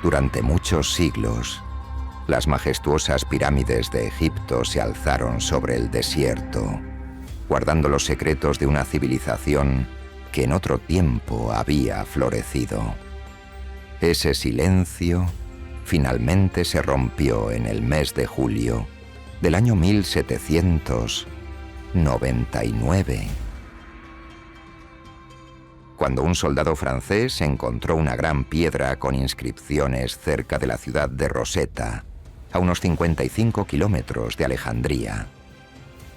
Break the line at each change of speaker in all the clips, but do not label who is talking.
Durante muchos siglos, las majestuosas pirámides de Egipto se alzaron sobre el desierto, guardando los secretos de una civilización que en otro tiempo había florecido. Ese silencio finalmente se rompió en el mes de julio del año 1799, cuando un soldado francés encontró una gran piedra con inscripciones cerca de la ciudad de Rosetta, a unos 55 kilómetros de Alejandría.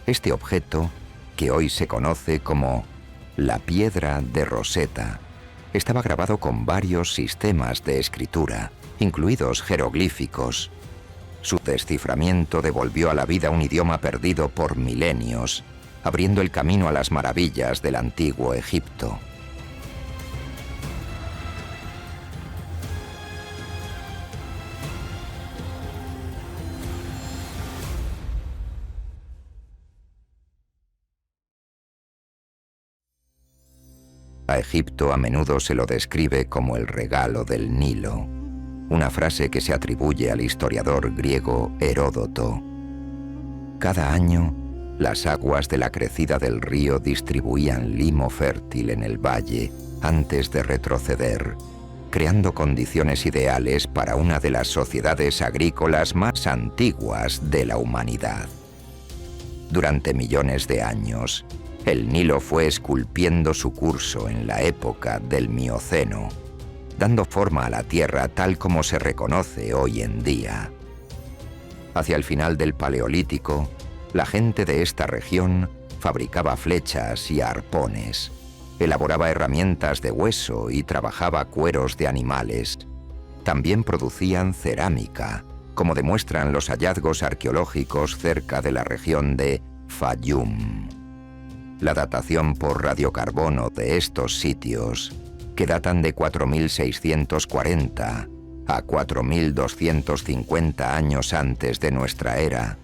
Este objeto, que hoy se conoce como la Piedra de Rosetta, estaba grabado con varios sistemas de escritura, incluidos jeroglíficos. Su desciframiento devolvió a la vida un idioma perdido por milenios, abriendo el camino a las maravillas del antiguo Egipto. A Egipto a menudo se lo describe como el regalo del Nilo, una frase que se atribuye al historiador griego Heródoto. Cada año, las aguas de la crecida del río distribuían limo fértil en el valle antes de retroceder, creando condiciones ideales para una de las sociedades agrícolas más antiguas de la humanidad. Durante millones de años, el Nilo fue esculpiendo su curso en la época del Mioceno, dando forma a la Tierra tal como se reconoce hoy en día. Hacia el final del Paleolítico, la gente de esta región fabricaba flechas y arpones, elaboraba herramientas de hueso y trabajaba cueros de animales. También producían cerámica, como demuestran los hallazgos arqueológicos cerca de la región de Fayum. La datación por radiocarbono de estos sitios, que datan de 4640 a 4250 años antes de nuestra era,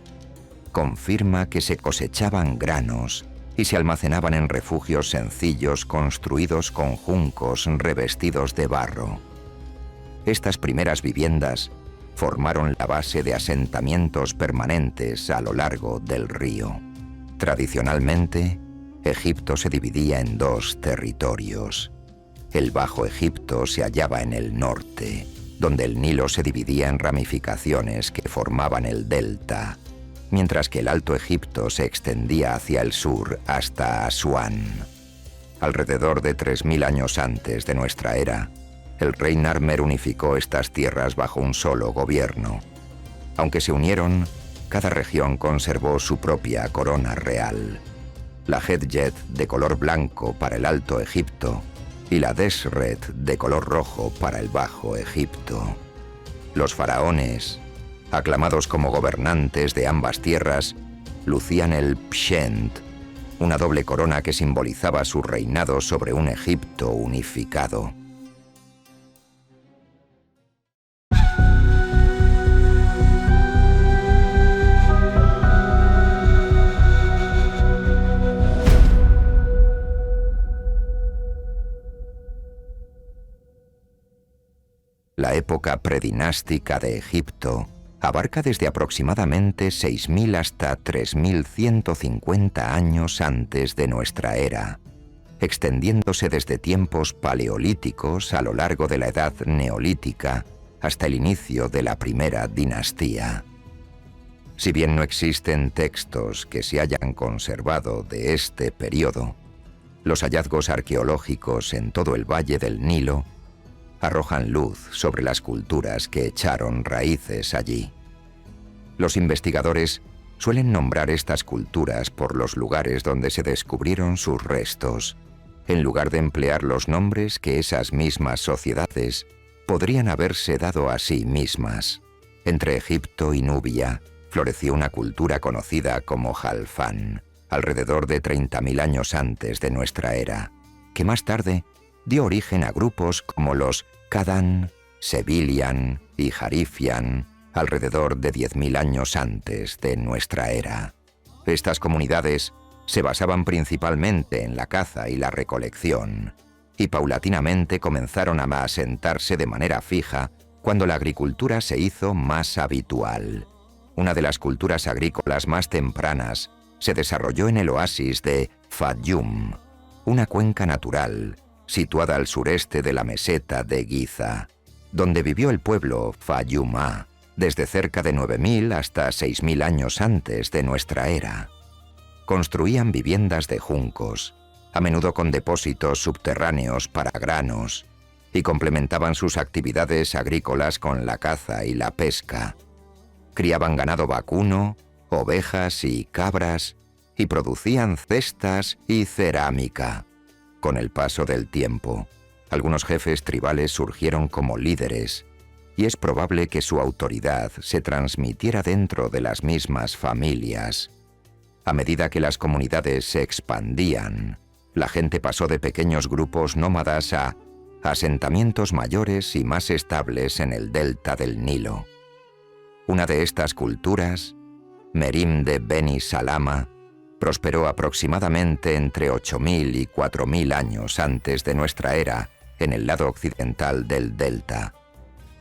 confirma que se cosechaban granos y se almacenaban en refugios sencillos construidos con juncos revestidos de barro. Estas primeras viviendas formaron la base de asentamientos permanentes a lo largo del río. Tradicionalmente, Egipto se dividía en dos territorios. El Bajo Egipto se hallaba en el norte, donde el Nilo se dividía en ramificaciones que formaban el delta, mientras que el Alto Egipto se extendía hacia el sur hasta Asuán. Alrededor de 3000 años antes de nuestra era, el rey Narmer unificó estas tierras bajo un solo gobierno. Aunque se unieron, cada región conservó su propia corona real. La Hedjet de color blanco para el Alto Egipto y la Desret de color rojo para el Bajo Egipto. Los faraones, aclamados como gobernantes de ambas tierras, lucían el Pshent, una doble corona que simbolizaba su reinado sobre un Egipto unificado. La época predinástica de Egipto abarca desde aproximadamente 6000 hasta 3150 años antes de nuestra era, extendiéndose desde tiempos paleolíticos a lo largo de la Edad Neolítica hasta el inicio de la primera dinastía. Si bien no existen textos que se hayan conservado de este periodo, los hallazgos arqueológicos en todo el Valle del Nilo arrojan luz sobre las culturas que echaron raíces allí. Los investigadores suelen nombrar estas culturas por los lugares donde se descubrieron sus restos, en lugar de emplear los nombres que esas mismas sociedades podrían haberse dado a sí mismas. Entre Egipto y Nubia floreció una cultura conocida como Jalfán, alrededor de 30.000 años antes de nuestra era, que más tarde dio origen a grupos como los Kadán, Sebilian y Jarifian, alrededor de 10.000 años antes de nuestra era. Estas comunidades se basaban principalmente en la caza y la recolección, y paulatinamente comenzaron a asentarse de manera fija cuando la agricultura se hizo más habitual. Una de las culturas agrícolas más tempranas se desarrolló en el oasis de Fayum, una cuenca natural situada al sureste de la meseta de Giza, donde vivió el pueblo Fayumá desde cerca de 9.000 hasta 6.000 años antes de nuestra era. Construían viviendas de juncos, a menudo con depósitos subterráneos para granos, y complementaban sus actividades agrícolas con la caza y la pesca. Criaban ganado vacuno, ovejas y cabras, y producían cestas y cerámica. Con el paso del tiempo, algunos jefes tribales surgieron como líderes, y es probable que su autoridad se transmitiera dentro de las mismas familias. A medida que las comunidades se expandían, la gente pasó de pequeños grupos nómadas a asentamientos mayores y más estables en el delta del Nilo. Una de estas culturas, Merim de Beni Salama, prosperó aproximadamente entre 8.000 y 4.000 años antes de nuestra era en el lado occidental del delta,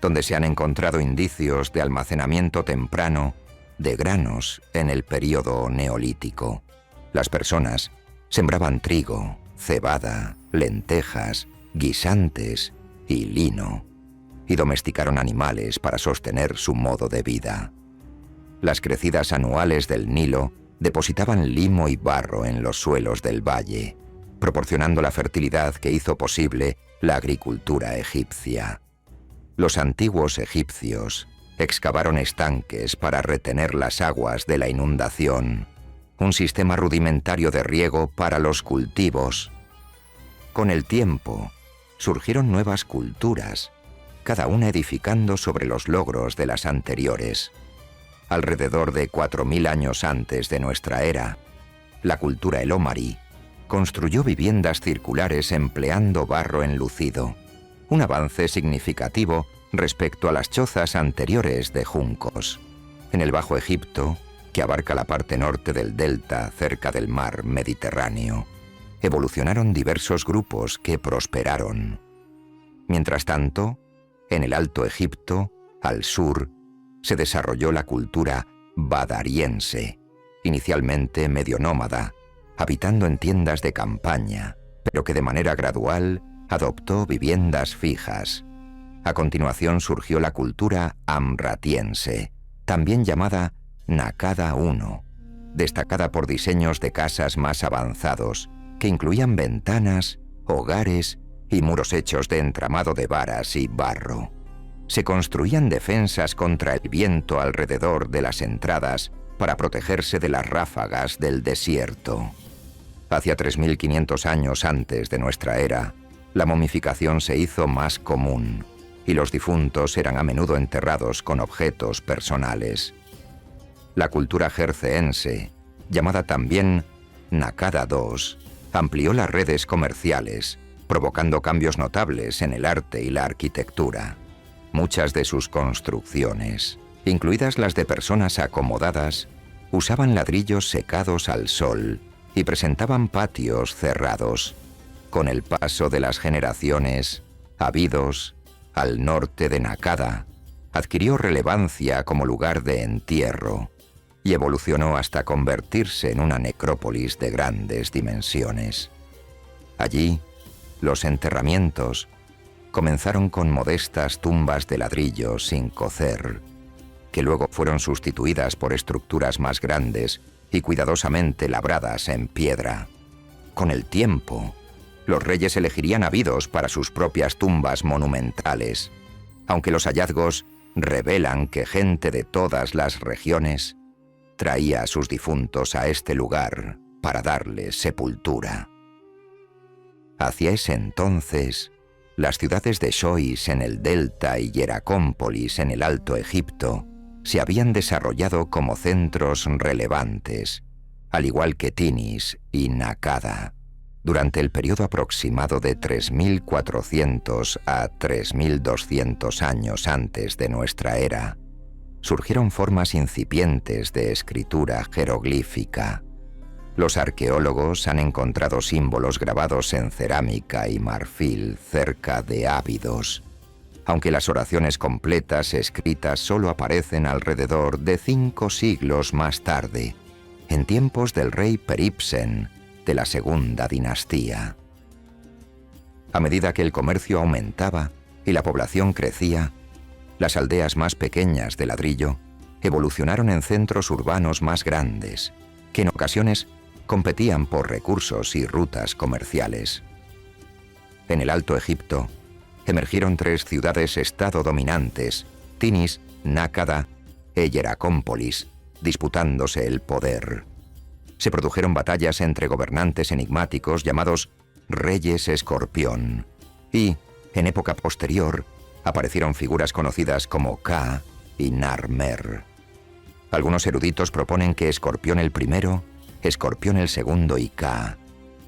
donde se han encontrado indicios de almacenamiento temprano de granos en el período neolítico. Las personas sembraban trigo, cebada, lentejas, guisantes y lino, y domesticaron animales para sostener su modo de vida. Las crecidas anuales del Nilo depositaban limo y barro en los suelos del valle, proporcionando la fertilidad que hizo posible la agricultura egipcia. Los antiguos egipcios excavaron estanques para retener las aguas de la inundación, un sistema rudimentario de riego para los cultivos. Con el tiempo, surgieron nuevas culturas, cada una edificando sobre los logros de las anteriores. Alrededor de 4.000 años antes de nuestra era, la cultura elómari construyó viviendas circulares empleando barro enlucido, un avance significativo respecto a las chozas anteriores de juncos. En el Bajo Egipto, que abarca la parte norte del delta cerca del mar Mediterráneo, evolucionaron diversos grupos que prosperaron. Mientras tanto, en el Alto Egipto, al sur, se desarrolló la cultura badariense, inicialmente medio nómada, habitando en tiendas de campaña, pero que de manera gradual adoptó viviendas fijas. A continuación surgió la cultura amratiense, también llamada Nakada I, destacada por diseños de casas más avanzados, que incluían ventanas, hogares y muros hechos de entramado de varas y barro. Se construían defensas contra el viento alrededor de las entradas para protegerse de las ráfagas del desierto. Hacia 3.500 años antes de nuestra era, la momificación se hizo más común y los difuntos eran a menudo enterrados con objetos personales. La cultura jerceense, llamada también Nakada II, amplió las redes comerciales, provocando cambios notables en el arte y la arquitectura. Muchas de sus construcciones, incluidas las de personas acomodadas, usaban ladrillos secados al sol y presentaban patios cerrados. Con el paso de las generaciones, Abidos, al norte de Nakada, adquirió relevancia como lugar de entierro y evolucionó hasta convertirse en una necrópolis de grandes dimensiones. Allí, los enterramientos comenzaron con modestas tumbas de ladrillo sin cocer, que luego fueron sustituidas por estructuras más grandes y cuidadosamente labradas en piedra. Con el tiempo, los reyes elegirían Abidos para sus propias tumbas monumentales, aunque los hallazgos revelan que gente de todas las regiones traía a sus difuntos a este lugar para darles sepultura. Hacia ese entonces, las ciudades de Xois en el delta y Hieracómpolis en el Alto Egipto se habían desarrollado como centros relevantes, al igual que Tinis y Nakada. Durante el periodo aproximado de 3.400 a 3.200 años antes de nuestra era, surgieron formas incipientes de escritura jeroglífica. Los arqueólogos han encontrado símbolos grabados en cerámica y marfil cerca de Abidos, aunque las oraciones completas escritas solo aparecen alrededor de 5 siglos más tarde, en tiempos del rey Peribsen de la segunda dinastía. A medida que el comercio aumentaba y la población crecía, las aldeas más pequeñas de ladrillo evolucionaron en centros urbanos más grandes, que en ocasiones competían por recursos y rutas comerciales. En el Alto Egipto emergieron 3 ciudades-estado dominantes, Tinis, Nákada e Hieracómpolis, disputándose el poder. Se produjeron batallas entre gobernantes enigmáticos llamados Reyes Escorpión, y, en época posterior, aparecieron figuras conocidas como Ka y Narmer. Algunos eruditos proponen que Escorpión el I, Escorpión el II y Ka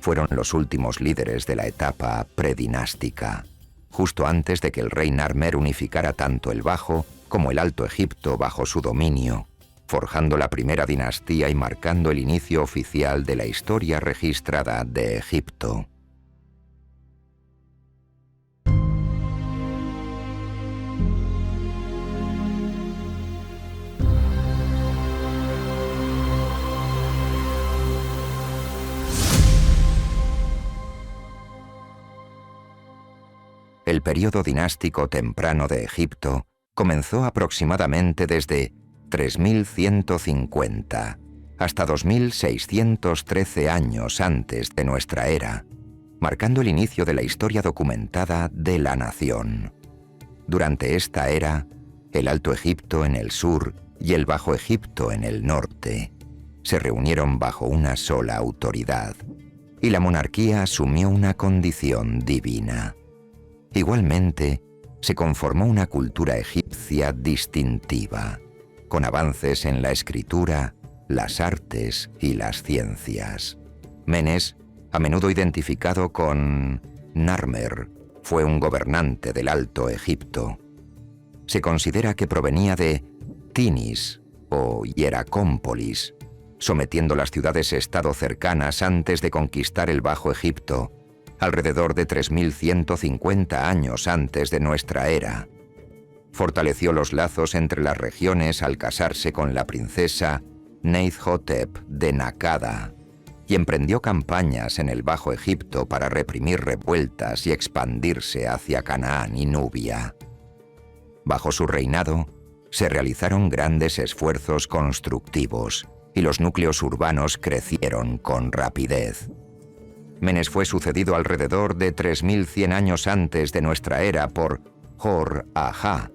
fueron los últimos líderes de la etapa predinástica, justo antes de que el rey Narmer unificara tanto el Bajo como el Alto Egipto bajo su dominio, forjando la primera dinastía y marcando el inicio oficial de la historia registrada de Egipto. El período dinástico temprano de Egipto comenzó aproximadamente desde 3150 hasta 2613 años antes de nuestra era, marcando el inicio de la historia documentada de la nación. Durante esta era, el Alto Egipto en el sur y el Bajo Egipto en el norte se reunieron bajo una sola autoridad, y la monarquía asumió una condición divina. Igualmente, se conformó una cultura egipcia distintiva, con avances en la escritura, las artes y las ciencias. Menes, a menudo identificado con Narmer, fue un gobernante del Alto Egipto. Se considera que provenía de Tinis o Hieracómpolis, sometiendo las ciudades-estado cercanas antes de conquistar el Bajo Egipto, alrededor de 3150 años antes de nuestra era. Fortaleció los lazos entre las regiones al casarse con la princesa Neithhotep de Nákada y emprendió campañas en el Bajo Egipto para reprimir revueltas y expandirse hacia Canaán y Nubia. Bajo su reinado, se realizaron grandes esfuerzos constructivos y los núcleos urbanos crecieron con rapidez. Menes fue sucedido alrededor de 3100 años antes de nuestra era por Hor-Ajá,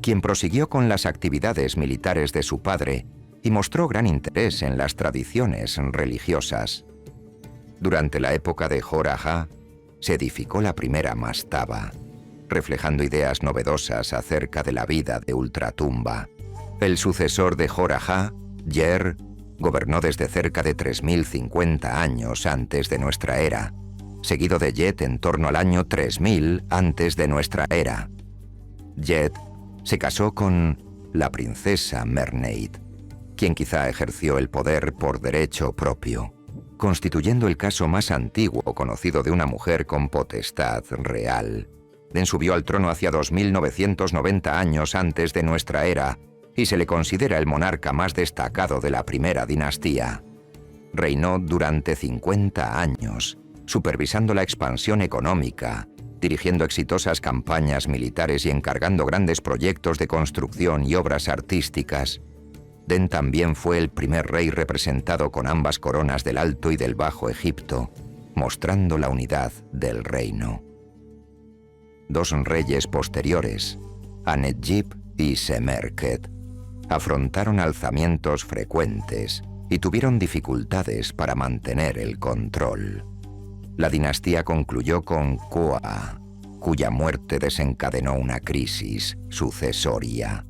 quien prosiguió con las actividades militares de su padre y mostró gran interés en las tradiciones religiosas. Durante la época de Hor-Ajá, se edificó la primera mastaba, reflejando ideas novedosas acerca de la vida de ultratumba. El sucesor de Hor-Ajá, Yer, gobernó desde cerca de 3050 años antes de nuestra era, seguido de Yet en torno al año 3000 antes de nuestra era. Yet se casó con la princesa Merneid, quien quizá ejerció el poder por derecho propio, constituyendo el caso más antiguo conocido de una mujer con potestad real. Subió al trono hacia 2990 años antes de nuestra era, y se le considera el monarca más destacado de la primera dinastía. Reinó durante 50 años, supervisando la expansión económica, dirigiendo exitosas campañas militares y encargando grandes proyectos de construcción y obras artísticas. Den también fue el primer rey representado con ambas coronas del Alto y del Bajo Egipto, mostrando la unidad del reino. 2 reyes posteriores, Anedjib y Semerkhet, afrontaron alzamientos frecuentes y tuvieron dificultades para mantener el control. La dinastía concluyó con Qoa, cuya muerte desencadenó una crisis sucesoria.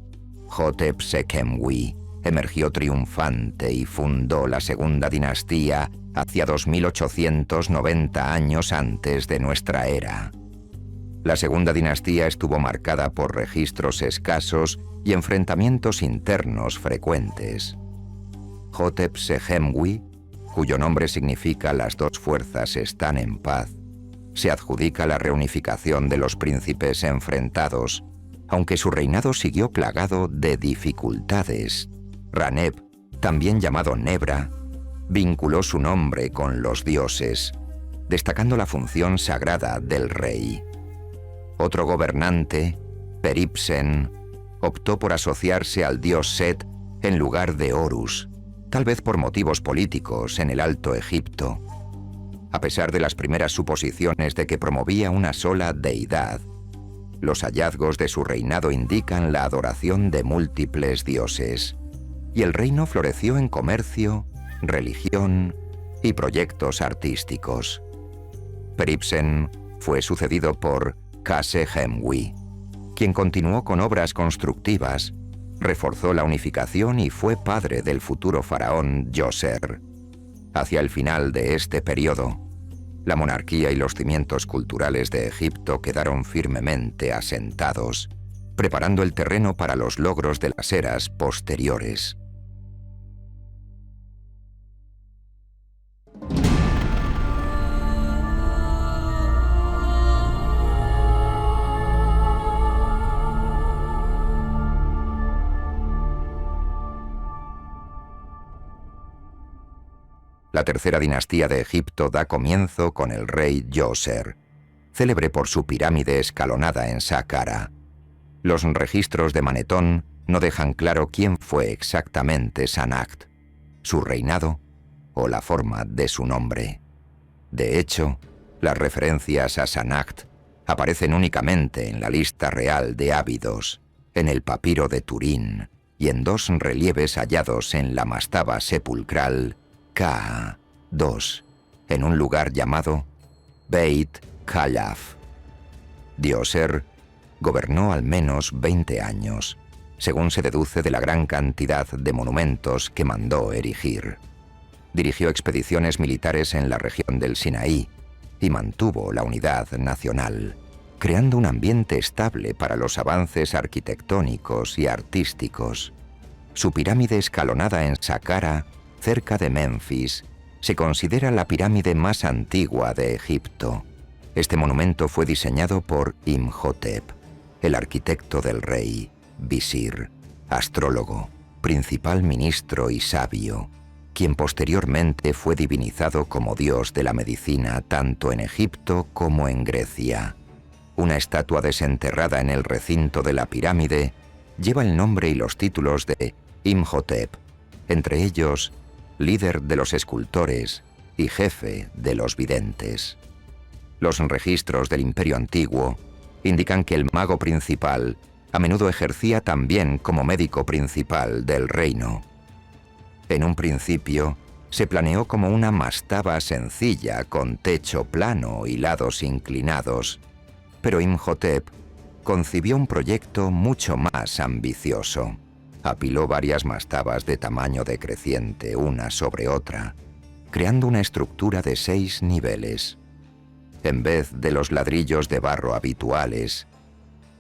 Hotep Sekemwi emergió triunfante y fundó la segunda dinastía hacia 2890 años antes de nuestra era. La segunda dinastía estuvo marcada por registros escasos y enfrentamientos internos frecuentes. Hotep Sehemwi, cuyo nombre significa las 2 fuerzas están en paz, se adjudica la reunificación de los príncipes enfrentados, aunque su reinado siguió plagado de dificultades. Raneb, también llamado Nebra, vinculó su nombre con los dioses, destacando la función sagrada del rey. Otro gobernante, Peribsen, optó por asociarse al dios Set en lugar de Horus, tal vez por motivos políticos en el Alto Egipto. A pesar de las primeras suposiciones de que promovía una sola deidad, los hallazgos de su reinado indican la adoración de múltiples dioses, y el reino floreció en comercio, religión y proyectos artísticos. Peribsen fue sucedido por Khase-Hemwi, quien continuó con obras constructivas, reforzó la unificación y fue padre del futuro faraón Djoser. Hacia el final de este periodo, la monarquía y los cimientos culturales de Egipto quedaron firmemente asentados, preparando el terreno para los logros de las eras posteriores. La tercera dinastía de Egipto da comienzo con el rey Djoser, célebre por su pirámide escalonada en Saqqara. Los registros de Manetón no dejan claro quién fue exactamente Sanacht, su reinado o la forma de su nombre. De hecho, las referencias a Sanacht aparecen únicamente en la lista real de Ábidos, en el papiro de Turín y en dos relieves hallados en la mastaba sepulcral Ka-2, en un lugar llamado Beit Khalaf. Djoser gobernó al menos 20 años, según se deduce de la gran cantidad de monumentos que mandó erigir. Dirigió expediciones militares en la región del Sinaí y mantuvo la unidad nacional, creando un ambiente estable para los avances arquitectónicos y artísticos. Su pirámide escalonada en Saqqara, cerca de Memphis, se considera la pirámide más antigua de Egipto. Este monumento fue diseñado por Imhotep, el arquitecto del rey, visir, astrólogo, principal ministro y sabio, quien posteriormente fue divinizado como dios de la medicina tanto en Egipto como en Grecia. Una estatua desenterrada en el recinto de la pirámide lleva el nombre y los títulos de Imhotep, entre ellos líder de los escultores y jefe de los videntes. Los registros del Imperio Antiguo indican que el mago principal a menudo ejercía también como médico principal del reino. En un principio, se planeó como una mastaba sencilla con techo plano y lados inclinados, pero Imhotep concibió un proyecto mucho más ambicioso. Apiló varias mastabas de tamaño decreciente una sobre otra, creando una estructura de 6 niveles. En vez de los ladrillos de barro habituales,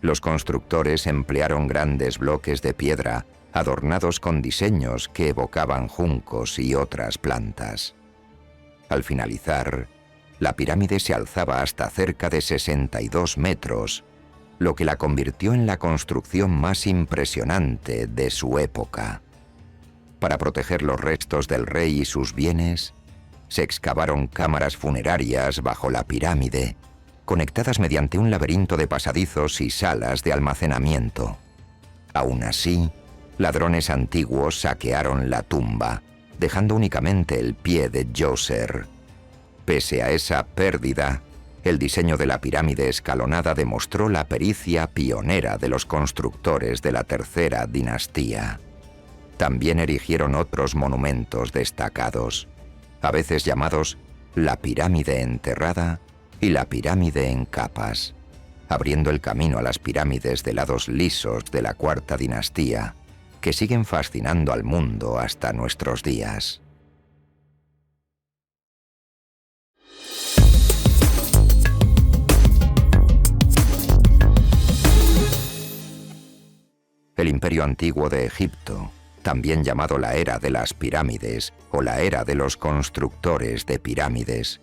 los constructores emplearon grandes bloques de piedra adornados con diseños que evocaban juncos y otras plantas. Al finalizar, la pirámide se alzaba hasta cerca de 62 metros, lo que la convirtió en la construcción más impresionante de su época. Para proteger los restos del rey y sus bienes, se excavaron cámaras funerarias bajo la pirámide, conectadas mediante un laberinto de pasadizos y salas de almacenamiento. Aún así, ladrones antiguos saquearon la tumba, dejando únicamente el pie de Djoser. Pese a esa pérdida, el diseño de la pirámide escalonada demostró la pericia pionera de los constructores de la tercera dinastía. También erigieron otros monumentos destacados, a veces llamados la pirámide enterrada y la pirámide en capas, abriendo el camino a las pirámides de lados lisos de la cuarta dinastía, que siguen fascinando al mundo hasta nuestros días. El Imperio Antiguo de Egipto, también llamado la Era de las Pirámides o la Era de los Constructores de Pirámides,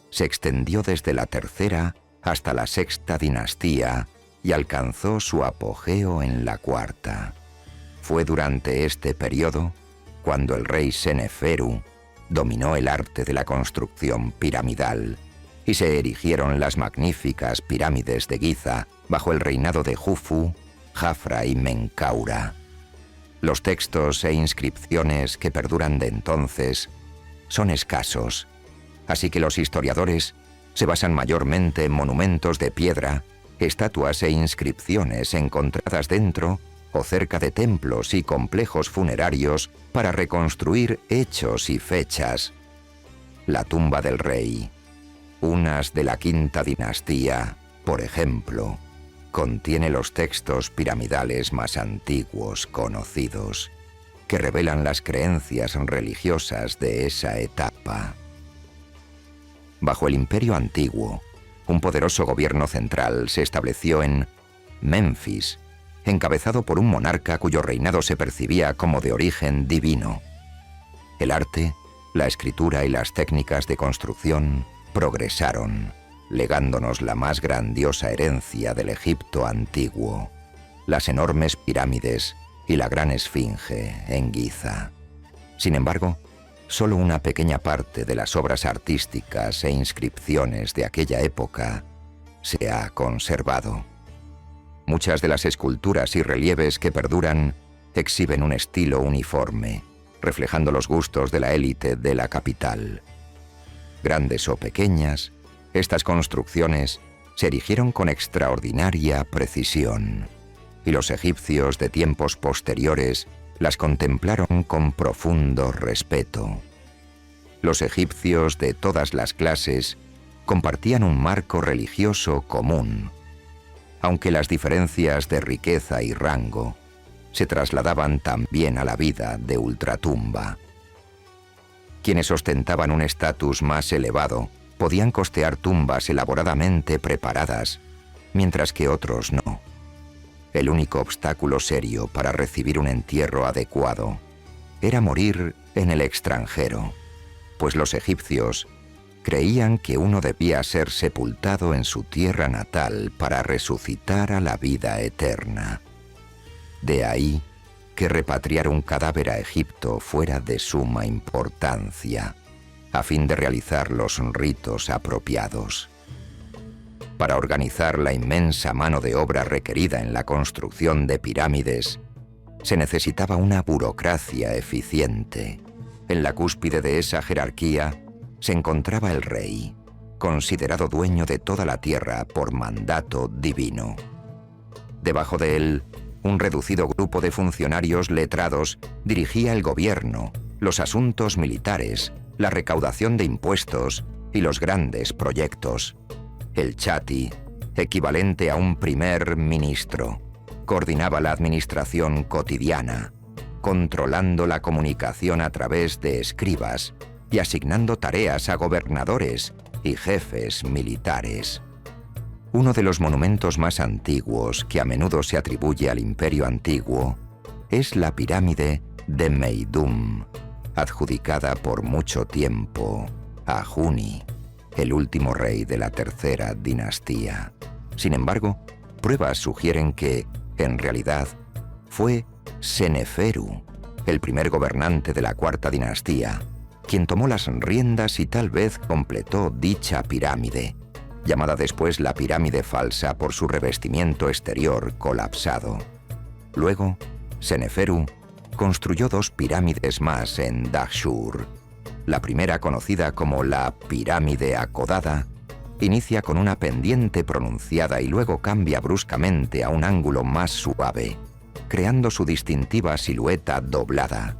se extendió desde la tercera hasta la sexta dinastía y alcanzó su apogeo en la cuarta. Fue durante este periodo cuando el rey Seneferu dominó el arte de la construcción piramidal y se erigieron las magníficas pirámides de Giza bajo el reinado de Jufu, Jafra y Menkaura. Los textos e inscripciones que perduran de entonces son escasos, así que los historiadores se basan mayormente en monumentos de piedra, estatuas e inscripciones encontradas dentro o cerca de templos y complejos funerarios para reconstruir hechos y fechas. La tumba del rey, unas de la quinta dinastía, por ejemplo, contiene los textos piramidales más antiguos conocidos, que revelan las creencias religiosas de esa etapa. Bajo el Imperio Antiguo, un poderoso gobierno central se estableció en Memphis, encabezado por un monarca cuyo reinado se percibía como de origen divino. El arte, la escritura y las técnicas de construcción progresaron, legándonos la más grandiosa herencia del Egipto antiguo, las enormes pirámides y la gran esfinge en Giza. Sin embargo, solo una pequeña parte de las obras artísticas e inscripciones de aquella época se ha conservado. Muchas de las esculturas y relieves que perduran exhiben un estilo uniforme, reflejando los gustos de la élite de la capital. Grandes o pequeñas, estas construcciones se erigieron con extraordinaria precisión, y los egipcios de tiempos posteriores las contemplaron con profundo respeto. Los egipcios de todas las clases compartían un marco religioso común, aunque las diferencias de riqueza y rango se trasladaban también a la vida de ultratumba. Quienes ostentaban un estatus más elevado podían costear tumbas elaboradamente preparadas, mientras que otros no. El único obstáculo serio para recibir un entierro adecuado era morir en el extranjero, pues los egipcios creían que uno debía ser sepultado en su tierra natal para resucitar a la vida eterna. De ahí que repatriar un cadáver a Egipto fuera de suma importancia, a fin de realizar los ritos apropiados. Para organizar la inmensa mano de obra requerida en la construcción de pirámides, se necesitaba una burocracia eficiente. En la cúspide de esa jerarquía se encontraba el rey, considerado dueño de toda la tierra por mandato divino. Debajo de él, un reducido grupo de funcionarios letrados dirigía el gobierno, los asuntos militares, la recaudación de impuestos y los grandes proyectos. El chati, equivalente a un primer ministro, coordinaba la administración cotidiana, controlando la comunicación a través de escribas y asignando tareas a gobernadores y jefes militares. Uno de los monumentos más antiguos que a menudo se atribuye al Imperio Antiguo es la pirámide de Meidum, adjudicada por mucho tiempo a Juni, el último rey de la tercera dinastía. Sin embargo, pruebas sugieren que, en realidad, fue Seneferu, el primer gobernante de la cuarta dinastía, quien tomó las riendas y tal vez completó dicha pirámide, llamada después la pirámide falsa por su revestimiento exterior colapsado. Luego, Seneferu construyó 2 pirámides más en Dahshur. La primera, conocida como la pirámide acodada, inicia con una pendiente pronunciada y luego cambia bruscamente a un ángulo más suave, creando su distintiva silueta doblada.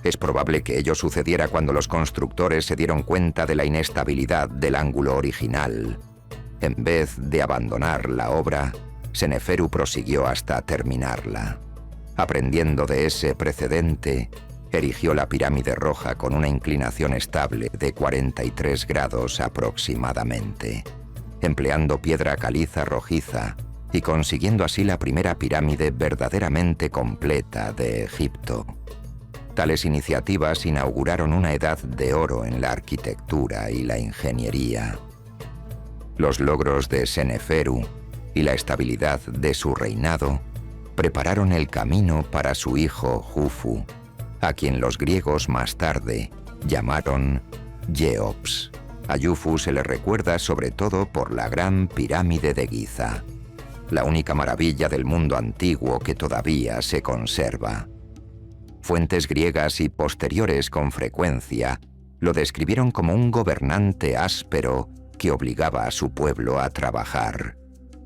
Es probable que ello sucediera cuando los constructores se dieron cuenta de la inestabilidad del ángulo original. En vez de abandonar la obra, Seneferu prosiguió hasta terminarla. Aprendiendo de ese precedente, erigió la pirámide roja con una inclinación estable de 43 grados aproximadamente, empleando piedra caliza rojiza y consiguiendo así la primera pirámide verdaderamente completa de Egipto. Tales iniciativas inauguraron una edad de oro en la arquitectura y la ingeniería. Los logros de Seneferu y la estabilidad de su reinado prepararon el camino para su hijo Jufu, a quien los griegos más tarde llamaron Yeops. A Jufu se le recuerda sobre todo por la Gran Pirámide de Giza, la única maravilla del mundo antiguo que todavía se conserva. Fuentes griegas y posteriores con frecuencia lo describieron como un gobernante áspero que obligaba a su pueblo a trabajar,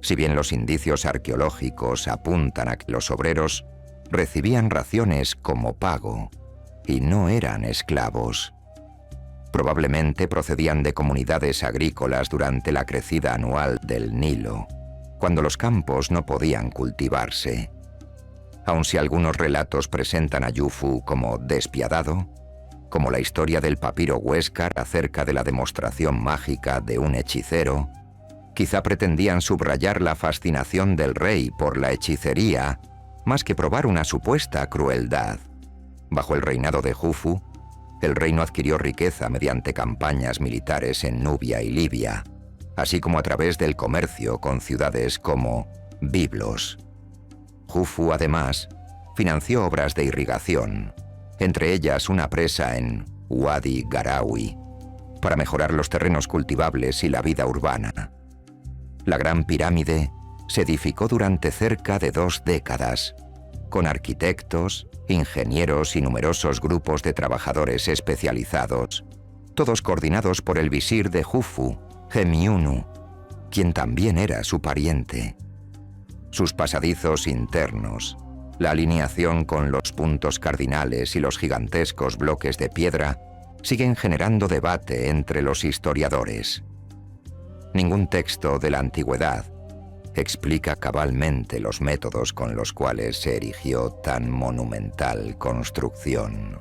si bien los indicios arqueológicos apuntan a que los obreros recibían raciones como pago y no eran esclavos. Probablemente procedían de comunidades agrícolas durante la crecida anual del Nilo, cuando los campos no podían cultivarse. Aun si algunos relatos presentan a Jufu como despiadado, como la historia del papiro Huéscar acerca de la demostración mágica de un hechicero, quizá pretendían subrayar la fascinación del rey por la hechicería, más que probar una supuesta crueldad. Bajo el reinado de Jufu, el reino adquirió riqueza mediante campañas militares en Nubia y Libia, así como a través del comercio con ciudades como Biblos. Jufu, además, financió obras de irrigación, entre ellas una presa en Wadi Garawi, para mejorar los terrenos cultivables y la vida urbana. La Gran Pirámide se edificó durante cerca de 2 décadas, con arquitectos, ingenieros y numerosos grupos de trabajadores especializados, todos coordinados por el visir de Jufu, Hemiunu, quien también era su pariente. Sus pasadizos internos, la alineación con los puntos cardinales y los gigantescos bloques de piedra siguen generando debate entre los historiadores. Ningún texto de la antigüedad explica cabalmente los métodos con los cuales se erigió tan monumental construcción.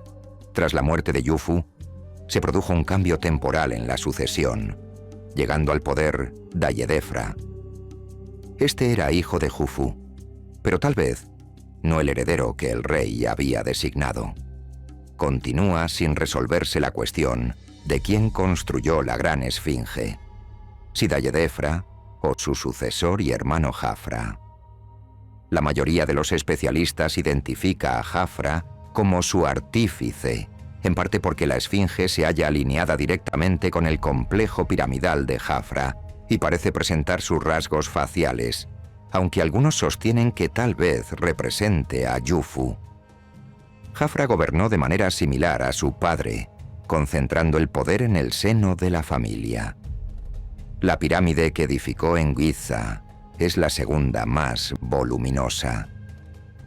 Tras la muerte de Jufu, se produjo un cambio temporal en la sucesión, llegando al poder Dayedefra. Este era hijo de Jufu, pero tal vez no el heredero que el rey había designado. Continúa sin resolverse la cuestión de quién construyó la gran esfinge, si Dayedefra o su sucesor y hermano Jafra. La mayoría de los especialistas identifica a Jafra como su artífice, en parte porque la esfinge se halla alineada directamente con el complejo piramidal de Jafra y parece presentar sus rasgos faciales, aunque algunos sostienen que tal vez represente a Jufu. Jafra gobernó de manera similar a su padre, concentrando el poder en el seno de la familia. La pirámide que edificó en Giza es la segunda más voluminosa.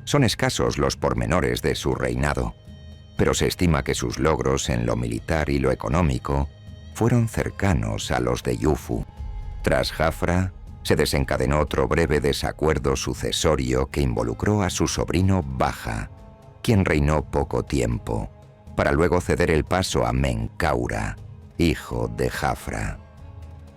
Son escasos los pormenores de su reinado, pero se estima que sus logros en lo militar y lo económico fueron cercanos a los de Jufu. Tras Jafra, se desencadenó otro breve desacuerdo sucesorio que involucró a su sobrino Baja, quien reinó poco tiempo, para luego ceder el paso a Menkaura, hijo de Jafra.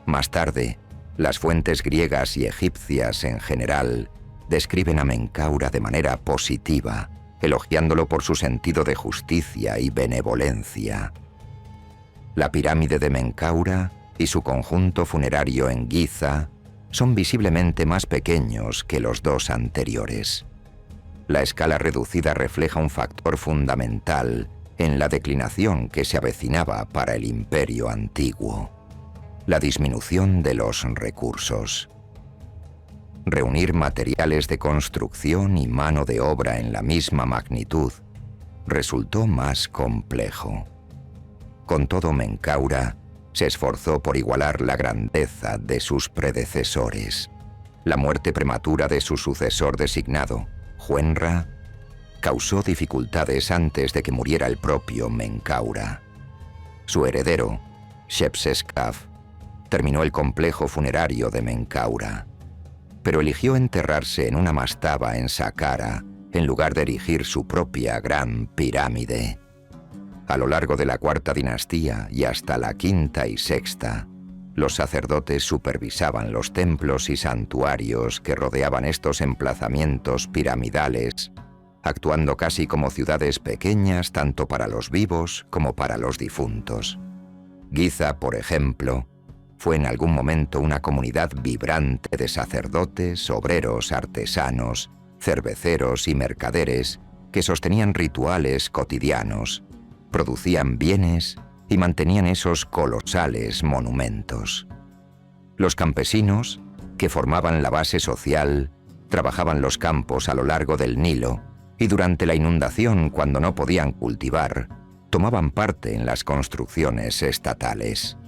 Más tarde, las fuentes griegas y egipcias en general describen a Menkaura de manera positiva, elogiándolo por su sentido de justicia y benevolencia. La pirámide de Menkaura y su conjunto funerario en Giza son visiblemente más pequeños que los 2 anteriores. La escala reducida refleja un factor fundamental en la declinación que se avecinaba para el imperio antiguo: la disminución de los recursos. Reunir materiales de construcción y mano de obra en la misma magnitud resultó más complejo. Con todo, Menkaura se esforzó por igualar la grandeza de sus predecesores. La muerte prematura de su sucesor designado, Huenra, causó dificultades antes de que muriera el propio Menkaura. Su heredero, Shepseskaf, terminó el complejo funerario de Menkaura, pero eligió enterrarse en una mastaba en Saqqara en lugar de erigir su propia gran pirámide. A lo largo de la 4ª dinastía y hasta la 5ª y 6ª, los sacerdotes supervisaban los templos y santuarios que rodeaban estos emplazamientos piramidales, actuando casi como ciudades pequeñas tanto para los vivos como para los difuntos. Giza, por ejemplo, fue en algún momento una comunidad vibrante de sacerdotes, obreros, artesanos, cerveceros y mercaderes que sostenían rituales cotidianos, producían bienes y mantenían esos colosales monumentos. Los campesinos, que formaban la base social, trabajaban los campos a lo largo del Nilo y durante la inundación, cuando no podían cultivar, tomaban parte en las construcciones estatales.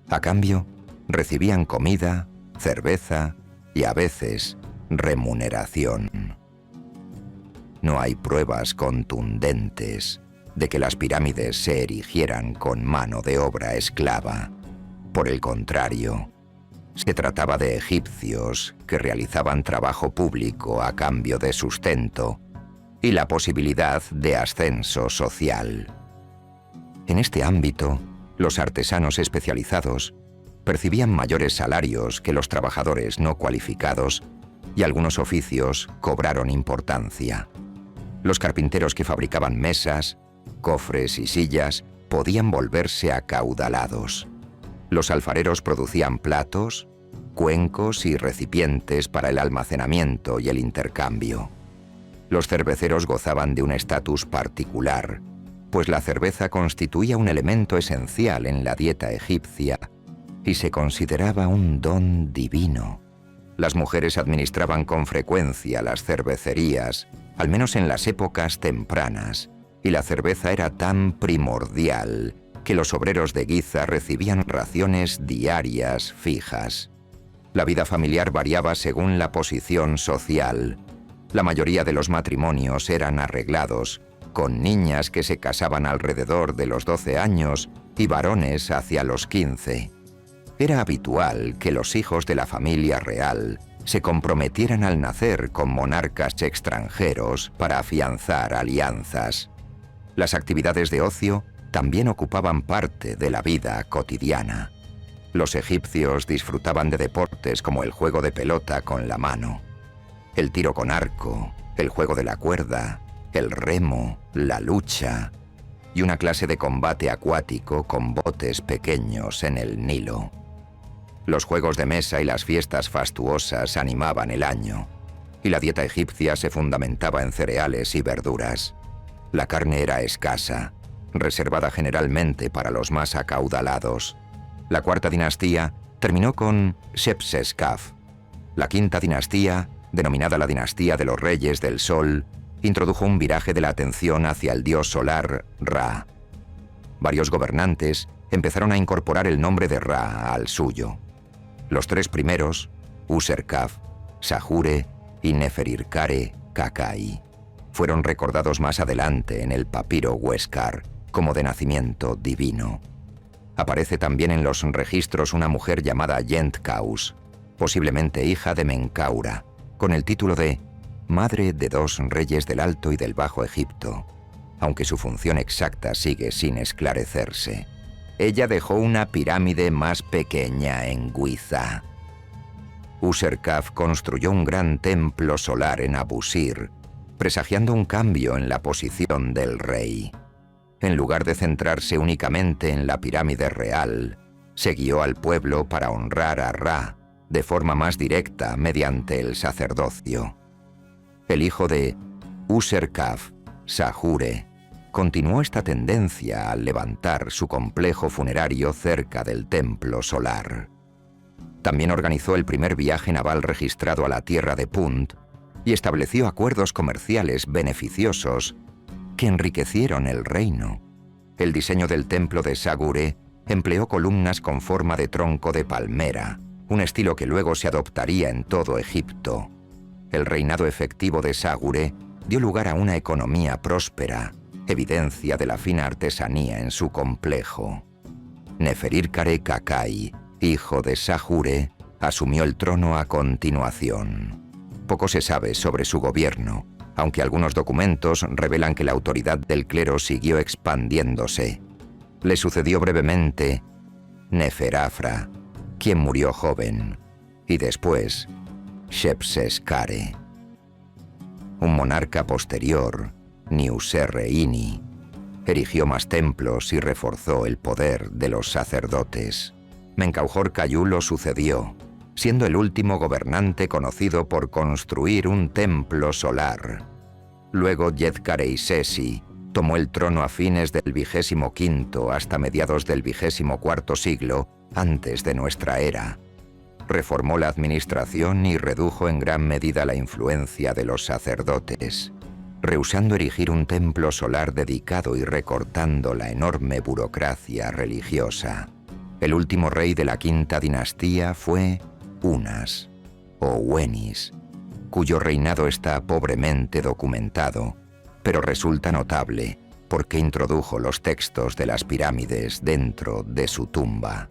A cambio, recibían comida, cerveza y a veces remuneración. No hay pruebas contundentes de que las pirámides se erigieran con mano de obra esclava. Por el contrario, se trataba de egipcios que realizaban trabajo público a cambio de sustento y la posibilidad de ascenso social. En este ámbito, los artesanos especializados percibían mayores salarios que los trabajadores no cualificados y algunos oficios cobraron importancia. Los carpinteros que fabricaban mesas, cofres y sillas podían volverse acaudalados. Los alfareros producían platos, cuencos y recipientes para el almacenamiento y el intercambio. Los cerveceros gozaban de un estatus particular, pues la cerveza constituía un elemento esencial en la dieta egipcia y se consideraba un don divino. Las mujeres administraban con frecuencia las cervecerías, al menos en las épocas tempranas, y la cerveza era tan primordial que los obreros de Giza recibían raciones diarias fijas. La vida familiar variaba según la posición social. La mayoría de los matrimonios eran arreglados, con niñas que se casaban alrededor de los 12 años y varones hacia los 15. Era habitual que los hijos de la familia real se comprometieran al nacer con monarcas extranjeros para afianzar alianzas. Las actividades de ocio también ocupaban parte de la vida cotidiana. Los egipcios disfrutaban de deportes como el juego de pelota con la mano, el tiro con arco, el juego de la cuerda, el remo, la lucha y una clase de combate acuático con botes pequeños en el Nilo. Los juegos de mesa y las fiestas fastuosas animaban el año, y la dieta egipcia se fundamentaba en cereales y verduras. La carne era escasa, reservada generalmente para los más acaudalados. La cuarta dinastía terminó con Shepseskaf. La quinta dinastía, denominada la dinastía de los reyes del sol, introdujo un viraje de la atención hacia el dios solar Ra. Varios gobernantes empezaron a incorporar el nombre de Ra al suyo. Los tres primeros, Userkaf, Sahure y Neferirkare Kakai, fueron recordados más adelante en el papiro Huéscar como de nacimiento divino. Aparece también en los registros una mujer llamada Yentkaus, posiblemente hija de Menkaura, con el título de Madre de dos reyes del Alto y del Bajo Egipto, aunque su función exacta sigue sin esclarecerse. Ella dejó una pirámide más pequeña en Giza. Userkaf construyó un gran templo solar en Abusir, presagiando un cambio en la posición del rey. En lugar de centrarse únicamente en la pirámide real, se guió al pueblo para honrar a Ra de forma más directa mediante el sacerdocio. El hijo de Userkaf, Sahure, continuó esta tendencia al levantar su complejo funerario cerca del templo solar. También organizó el primer viaje naval registrado a la tierra de Punt y estableció acuerdos comerciales beneficiosos que enriquecieron el reino. El diseño del templo de Sahure empleó columnas con forma de tronco de palmera, un estilo que luego se adoptaría en todo Egipto. El reinado efectivo de Sahure dio lugar a una economía próspera, evidencia de la fina artesanía en su complejo. Neferirkare Kakai, hijo de Sahure, asumió el trono a continuación. Poco se sabe sobre su gobierno, aunque algunos documentos revelan que la autoridad del clero siguió expandiéndose. Le sucedió brevemente Neferafra, quien murió joven, y después Shepseskare. Un monarca posterior, Niuserre-Ini, erigió más templos y reforzó el poder de los sacerdotes. Menkaujor Kayú lo sucedió, siendo el último gobernante conocido por construir un templo solar. Luego Yedkarei Sesi tomó el trono a fines del 25º hasta mediados del 24º siglo antes de nuestra era. Reformó la administración y redujo en gran medida la influencia de los sacerdotes, rehusando erigir un templo solar dedicado y recortando la enorme burocracia religiosa. El último rey de la quinta dinastía fue Unas, o Wenis, cuyo reinado está pobremente documentado, pero resulta notable porque introdujo los textos de las pirámides dentro de su tumba.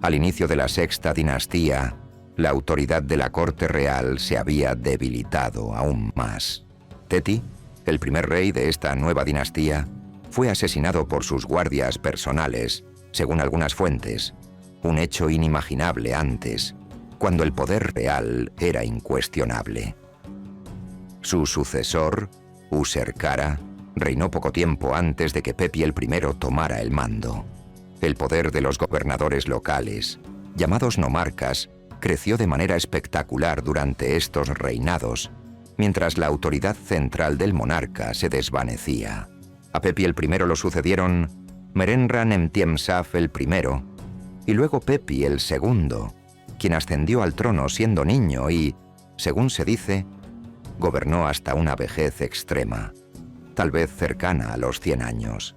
Al inicio de la sexta dinastía, la autoridad de la corte real se había debilitado aún más. Teti, el primer rey de esta nueva dinastía, fue asesinado por sus guardias personales, según algunas fuentes, un hecho inimaginable antes, cuando el poder real era incuestionable. Su sucesor, Userkara, reinó poco tiempo antes de que Pepi el I tomara el mando. El poder de los gobernadores locales, llamados nomarcas, creció de manera espectacular durante estos reinados, mientras la autoridad central del monarca se desvanecía. A Pepi el I lo sucedieron Merenra-Nemtiemsaf el I, y luego Pepi el II, quien ascendió al trono siendo niño y, según se dice, gobernó hasta una vejez extrema, tal vez cercana a los 100 años.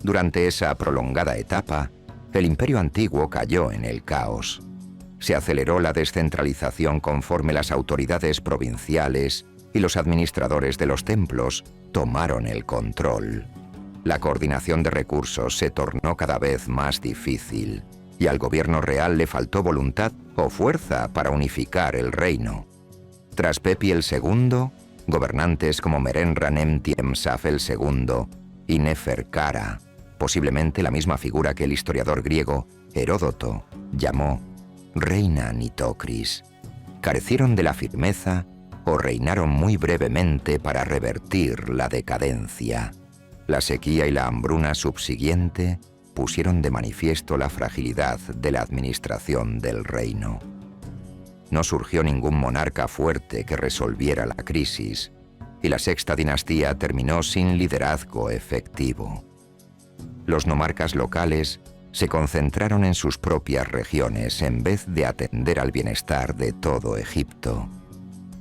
Durante esa prolongada etapa, el imperio antiguo cayó en el caos. Se aceleró la descentralización conforme las autoridades provinciales y los administradores de los templos tomaron el control. La coordinación de recursos se tornó cada vez más difícil y al gobierno real le faltó voluntad o fuerza para unificar el reino. Tras Pepi el II, gobernantes como Merenra-Nemtiemsaf el II y Neferkara, posiblemente la misma figura que el historiador griego Heródoto llamó Reina Nitocris, carecieron de la firmeza o reinaron muy brevemente para revertir la decadencia. La sequía y la hambruna subsiguiente pusieron de manifiesto la fragilidad de la administración del reino. No surgió ningún monarca fuerte que resolviera la crisis, y la sexta dinastía terminó sin liderazgo efectivo. Los nomarcas locales se concentraron en sus propias regiones en vez de atender al bienestar de todo Egipto.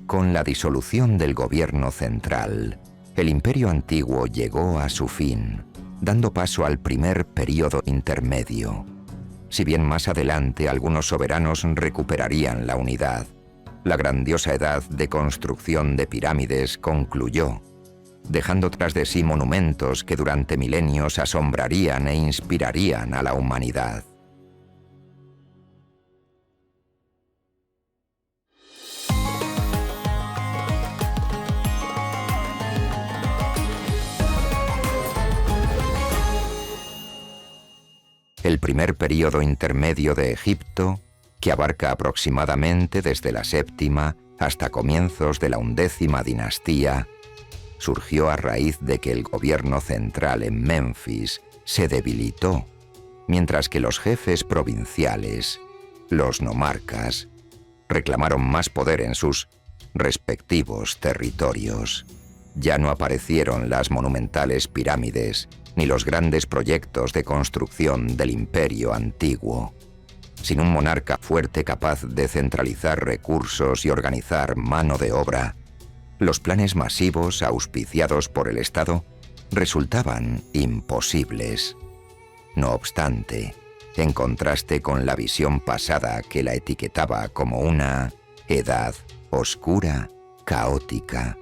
Con la disolución del gobierno central, el imperio antiguo llegó a su fin, dando paso al primer período intermedio. Si bien más adelante algunos soberanos recuperarían la unidad, la grandiosa edad de construcción de pirámides concluyó, dejando tras de sí monumentos que durante milenios asombrarían e inspirarían a la humanidad. El primer período intermedio de Egipto, que abarca aproximadamente desde la séptima hasta comienzos de la 11ª dinastía, surgió a raíz de que el gobierno central en Menfis se debilitó, mientras que los jefes provinciales, los nomarcas, reclamaron más poder en sus respectivos territorios. Ya no aparecieron las monumentales pirámides ni los grandes proyectos de construcción del imperio antiguo. Sin un monarca fuerte capaz de centralizar recursos y organizar mano de obra, los planes masivos auspiciados por el Estado resultaban imposibles. No obstante, en contraste con la visión pasada que la etiquetaba como una edad oscura, caótica,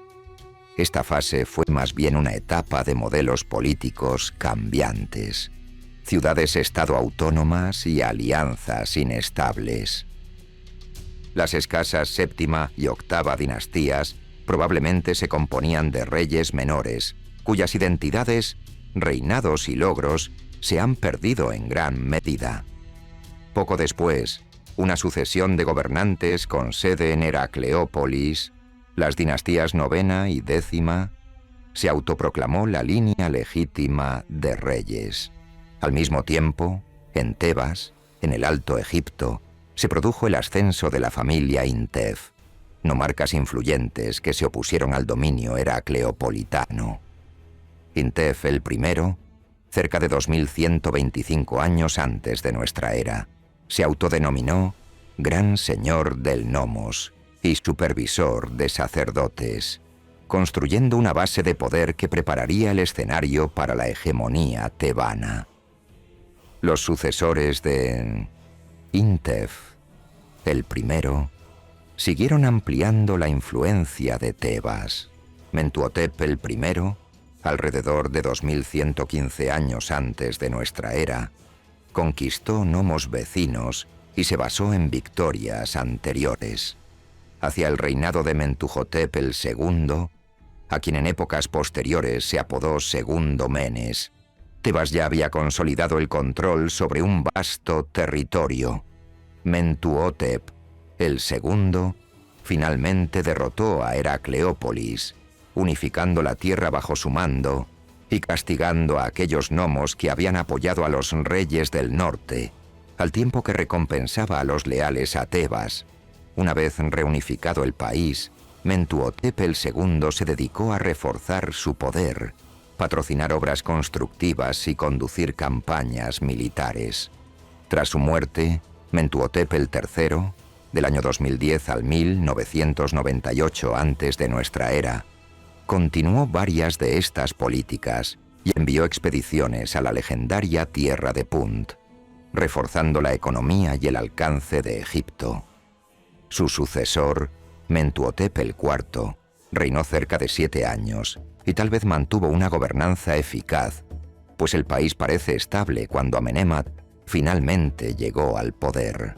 esta fase fue más bien una etapa de modelos políticos cambiantes, ciudades-estado autónomas y alianzas inestables. Las escasas séptima y octava dinastías probablemente se componían de reyes menores, cuyas identidades, reinados y logros se han perdido en gran medida. Poco después, una sucesión de gobernantes con sede en Heracleópolis, las dinastías novena y décima, se autoproclamó la línea legítima de reyes. Al mismo tiempo, en Tebas, En el Alto Egipto se produjo el ascenso de la familia Intef, nomarcas influyentes que se opusieron al dominio heracleopolitano. Intef el I, cerca de 2125 años antes de nuestra era, se autodenominó Gran Señor del Nomos y supervisor de sacerdotes, construyendo una base de poder que prepararía el escenario para la hegemonía tebana. Los sucesores de Intef, el I, siguieron ampliando la influencia de Tebas. Mentuhotep el I, alrededor de 2115 años antes de nuestra era, conquistó nomos vecinos y se basó en victorias anteriores. Hacia el reinado de Mentuhotep el II, a quien en épocas posteriores se apodó Segundo Menes, Tebas ya había consolidado el control sobre un vasto territorio. Mentuhotep el II finalmente derrotó a Heracleópolis, unificando la tierra bajo su mando y castigando a aquellos nomos que habían apoyado a los reyes del norte, al tiempo que recompensaba a los leales a Tebas. Una vez reunificado el país, Mentuhotep el II se dedicó a reforzar su poder, patrocinar obras constructivas y conducir campañas militares. Tras su muerte, Mentuhotep el III, del año 2010 al 1998 antes de nuestra era, continuó varias de estas políticas y envió expediciones a la legendaria tierra de Punt, reforzando la economía y el alcance de Egipto. Su sucesor, Mentuhotep el IV, reinó cerca de 7 años y tal vez mantuvo una gobernanza eficaz, pues el país parece estable cuando Amenemhat finalmente llegó al poder.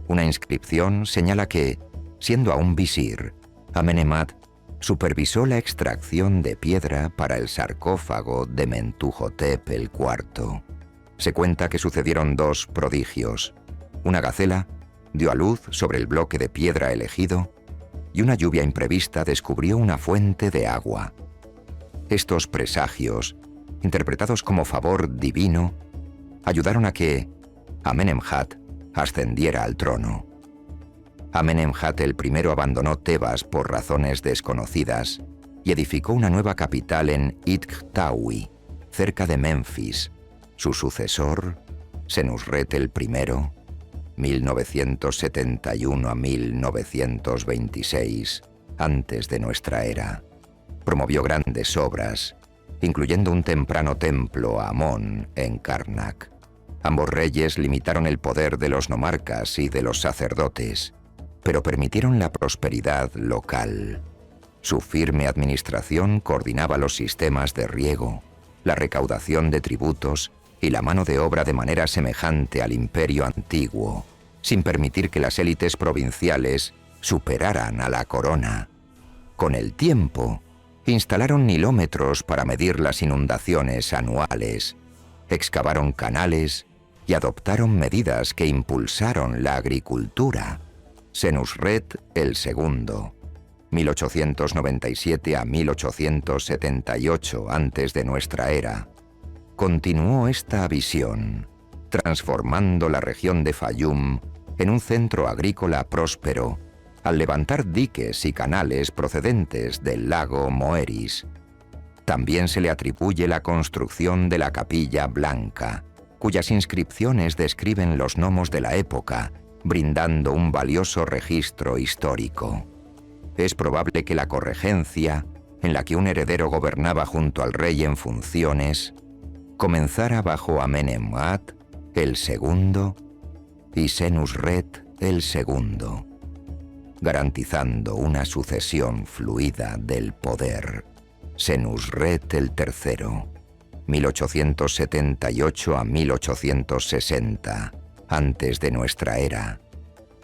Una inscripción señala que, siendo aún visir, Amenemhat supervisó la extracción de piedra para el sarcófago de Mentuhotep el IV. Se cuenta que sucedieron 2 prodigios. Una gacela dio a luz sobre el bloque de piedra elegido y una lluvia imprevista descubrió una fuente de agua. Estos presagios, interpretados como favor divino, ayudaron a que Amenemhat ascendiera al trono. Amenemhat el I abandonó Tebas por razones desconocidas y edificó una nueva capital en Itktawi, cerca de Memphis. Su sucesor, Senusret el I, 1971 a 1926, antes de nuestra era, promovió grandes obras, incluyendo un temprano templo a Amón en Karnak. Ambos reyes limitaron el poder de los nomarcas y de los sacerdotes, pero permitieron la prosperidad local. Su firme administración coordinaba los sistemas de riego, la recaudación de tributos y la mano de obra de manera semejante al imperio antiguo, sin permitir que las élites provinciales superaran a la corona. Con el tiempo, instalaron nilómetros para medir las inundaciones anuales, excavaron canales y adoptaron medidas que impulsaron la agricultura. Senusret el II, 1897 a 1878 antes de nuestra era, continuó esta visión, transformando la región de Fayum en un centro agrícola próspero al levantar diques y canales procedentes del lago Moeris. También se le atribuye la construcción de la Capilla Blanca, cuyas inscripciones describen los nomos de la época, brindando un valioso registro histórico. Es probable que la corregencia, en la que un heredero gobernaba junto al rey en funciones, comenzara bajo Amenemhat el II y Senusret el II, garantizando una sucesión fluida del poder. Senusret el III, 1878 a 1860, antes de nuestra era,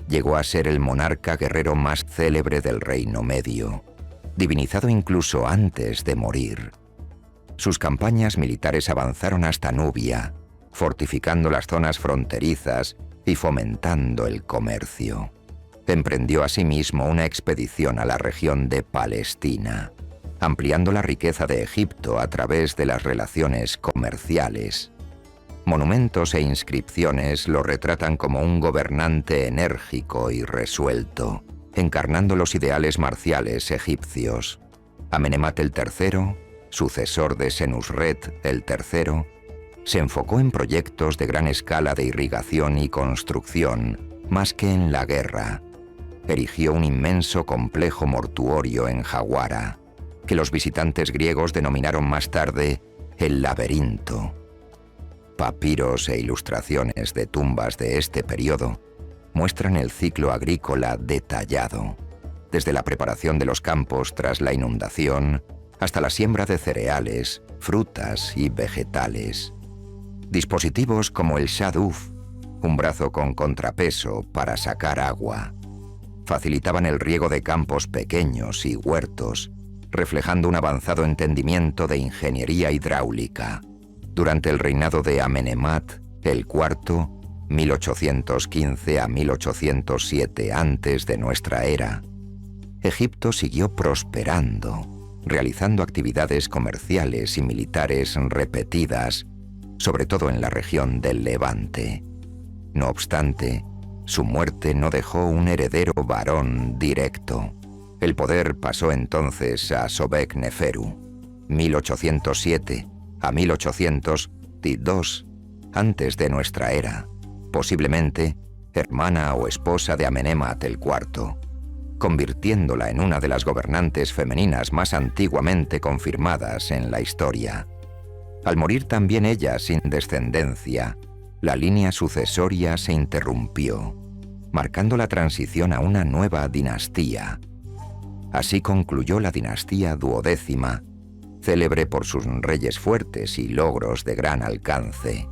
llegó a ser el monarca guerrero más célebre del Reino Medio, divinizado incluso antes de morir. Sus campañas militares avanzaron hasta Nubia, fortificando las zonas fronterizas y fomentando el comercio. Emprendió asimismo una expedición a la región de Palestina, ampliando la riqueza de Egipto a través de las relaciones comerciales. Monumentos e inscripciones lo retratan como un gobernante enérgico y resuelto, encarnando los ideales marciales egipcios. Amenemhat III, sucesor de Senusret el III, se enfocó en proyectos de gran escala de irrigación y construcción, más que en la guerra. Erigió un inmenso complejo mortuorio en Jawara, que los visitantes griegos denominaron más tarde el laberinto. Papiros e ilustraciones de tumbas de este periodo muestran el ciclo agrícola detallado, desde la preparación de los campos tras la inundación hasta la siembra de cereales, frutas y vegetales. Dispositivos como el shaduf, un brazo con contrapeso para sacar agua, facilitaban el riego de campos pequeños y huertos, reflejando un avanzado entendimiento de ingeniería hidráulica. Durante el reinado de Amenemhat el IV, 1815 a 1807 antes de nuestra era, Egipto siguió prosperando, realizando actividades comerciales y militares repetidas, sobre todo en la región del Levante. No obstante, su muerte no dejó un heredero varón directo. El poder pasó entonces a Sobekneferu, 1807 a 1802 antes de nuestra era, posiblemente hermana o esposa de Amenemhat el IV, convirtiéndola en una de las gobernantes femeninas más antiguamente confirmadas en la historia. Al morir también ella sin descendencia, la línea sucesoria se interrumpió, marcando la transición a una nueva dinastía. Así concluyó la dinastía duodécima, célebre por sus reyes fuertes y logros de gran alcance.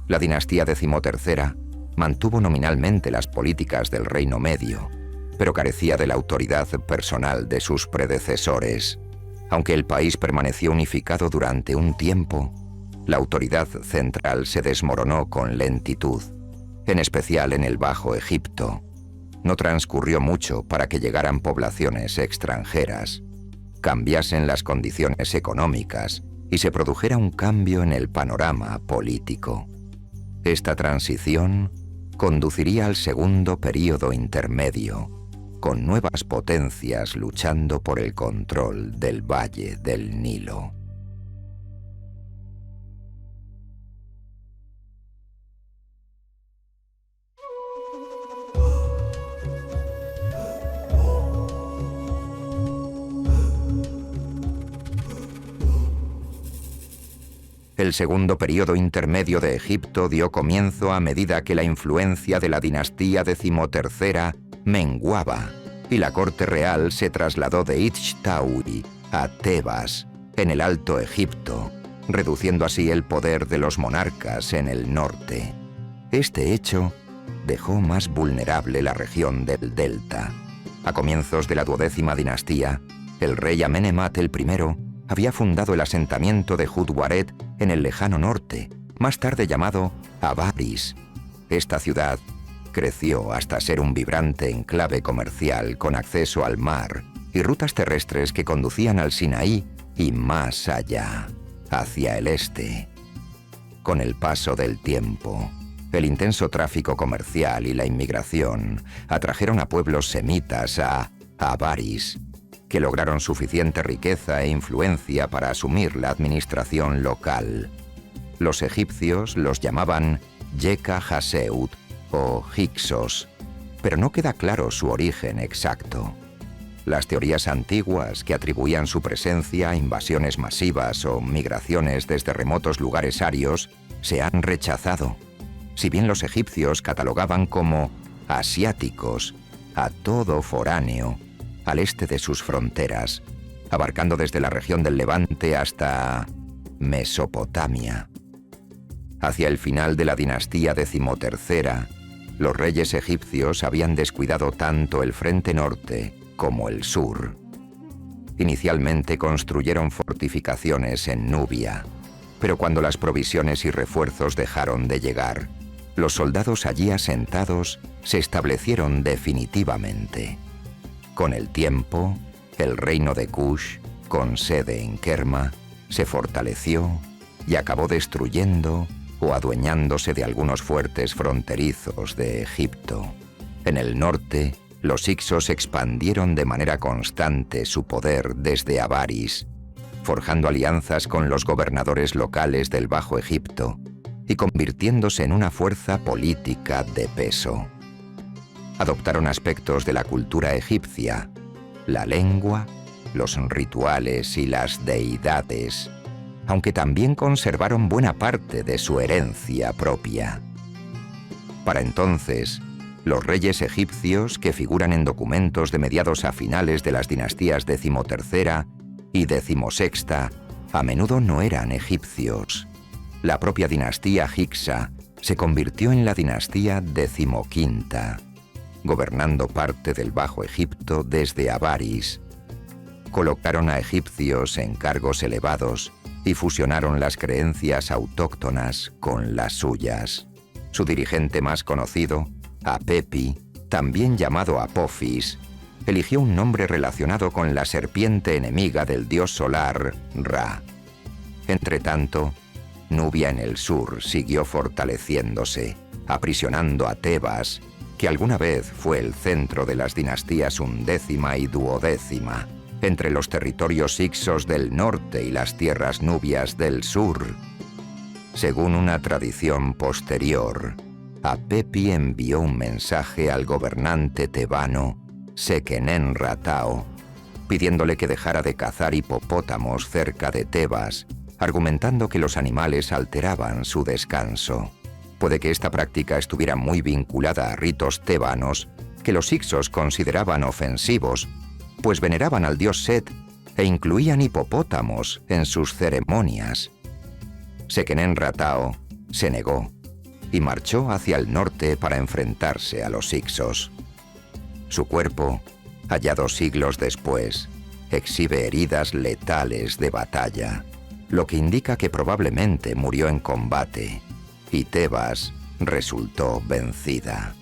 La dinastía decimotercera mantuvo nominalmente las políticas del Reino Medio, pero carecía de la autoridad personal de sus predecesores. Aunque el país permaneció unificado durante un tiempo, la autoridad central se desmoronó con lentitud, en especial en el Bajo Egipto. No transcurrió mucho para que llegaran poblaciones extranjeras, cambiasen las condiciones económicas y se produjera un cambio en el panorama político. Esta transición conduciría al segundo período intermedio, con nuevas potencias luchando por el control del Valle del Nilo. El segundo período intermedio de Egipto dio comienzo a medida que la influencia de la dinastía decimotercera menguaba y la corte real se trasladó de Itztaui a Tebas, en el Alto Egipto, reduciendo así el poder de los monarcas en el norte. Este hecho dejó más vulnerable la región del Delta. A comienzos de la 12ª dinastía, el rey Amenemhat I había fundado el asentamiento de Judwaret en el lejano norte, más tarde llamado Avaris. Esta ciudad creció hasta ser un vibrante enclave comercial con acceso al mar y rutas terrestres que conducían al Sinaí y más allá, hacia el este. Con el paso del tiempo, el intenso tráfico comercial y la inmigración atrajeron a pueblos semitas a Avaris, que lograron suficiente riqueza e influencia para asumir la administración local. Los egipcios los llamaban Yeka Haseut o Hyksos, pero no queda claro su origen exacto. Las teorías antiguas que atribuían su presencia a invasiones masivas o migraciones desde remotos lugares arios se han rechazado, si bien los egipcios catalogaban como asiáticos a todo foráneo al este de sus fronteras, abarcando desde la región del Levante hasta Mesopotamia. Hacia el final de la dinastía decimotercera, los reyes egipcios habían descuidado tanto el frente norte como el sur. Inicialmente construyeron fortificaciones en Nubia, pero cuando las provisiones y refuerzos dejaron de llegar, los soldados allí asentados se establecieron definitivamente. Con el tiempo, el reino de Kush, con sede en Kerma, se fortaleció y acabó destruyendo o adueñándose de algunos fuertes fronterizos de Egipto. En el norte, los hicsos expandieron de manera constante su poder desde Avaris, forjando alianzas con los gobernadores locales del Bajo Egipto y convirtiéndose en una fuerza política de peso. Adoptaron aspectos de la cultura egipcia, la lengua, los rituales y las deidades, aunque también conservaron buena parte de su herencia propia. Para entonces, los reyes egipcios que figuran en documentos de mediados a finales de las dinastías XIII y XVI a menudo no eran egipcios. La propia dinastía Hicsa se convirtió en la dinastía XV, gobernando parte del Bajo Egipto desde Avaris. Colocaron a egipcios en cargos elevados y fusionaron las creencias autóctonas con las suyas. Su dirigente más conocido, Apepi, también llamado Apophis, eligió un nombre relacionado con la serpiente enemiga del dios solar, Ra. Entretanto, Nubia en el sur siguió fortaleciéndose, aprisionando a Tebas, que alguna vez fue el centro de las dinastías undécima y duodécima, entre los territorios hicsos del norte y las tierras nubias del sur. Según una tradición posterior, Apepi envió un mensaje al gobernante tebano Seqenenratao, pidiéndole que dejara de cazar hipopótamos cerca de Tebas, argumentando que los animales alteraban su descanso. Puede que esta práctica estuviera muy vinculada a ritos tebanos que los hicsos consideraban ofensivos, pues veneraban al dios Set e incluían hipopótamos en sus ceremonias. Seqenenratao se negó y marchó hacia el norte para enfrentarse a los hicsos. Su cuerpo, hallado siglos después, exhibe heridas letales de batalla, lo que indica que probablemente murió en combate, y Tebas resultó vencida.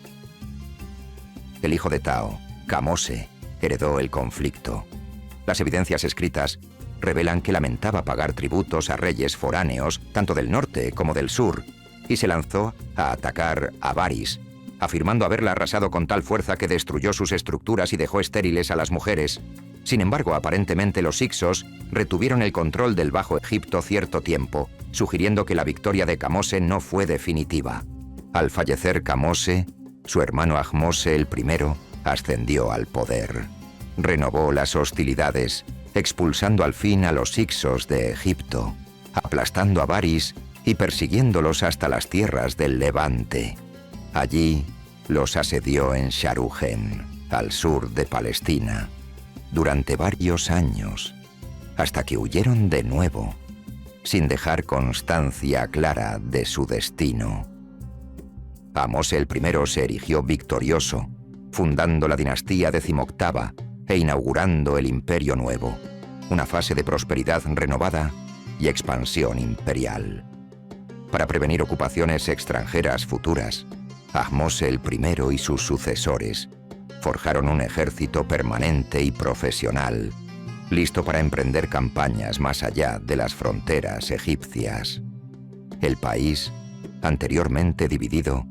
El hijo de Tao, Kamose, heredó el conflicto. Las evidencias escritas revelan que lamentaba pagar tributos a reyes foráneos, tanto del norte como del sur, y se lanzó a atacar Avaris, afirmando haberla arrasado con tal fuerza que destruyó sus estructuras y dejó estériles a las mujeres. Sin embargo, aparentemente los hicsos retuvieron el control del Bajo Egipto cierto tiempo, sugiriendo que la victoria de Kamose no fue definitiva. Al fallecer Kamose, su hermano Ahmose I ascendió al poder. Renovó las hostilidades, expulsando al fin a los hicsos de Egipto, aplastando a Avaris y persiguiéndolos hasta las tierras del Levante. Allí los asedió en Sharujen, al sur de Palestina, durante varios años, hasta que huyeron de nuevo, sin dejar constancia clara de su destino. Ahmose I se erigió victorioso, fundando la dinastía XVIII e inaugurando el Imperio Nuevo, una fase de prosperidad renovada y expansión imperial. Para prevenir ocupaciones extranjeras futuras, Ahmose I y sus sucesores forjaron un ejército permanente y profesional, listo para emprender campañas más allá de las fronteras egipcias. El país, anteriormente dividido,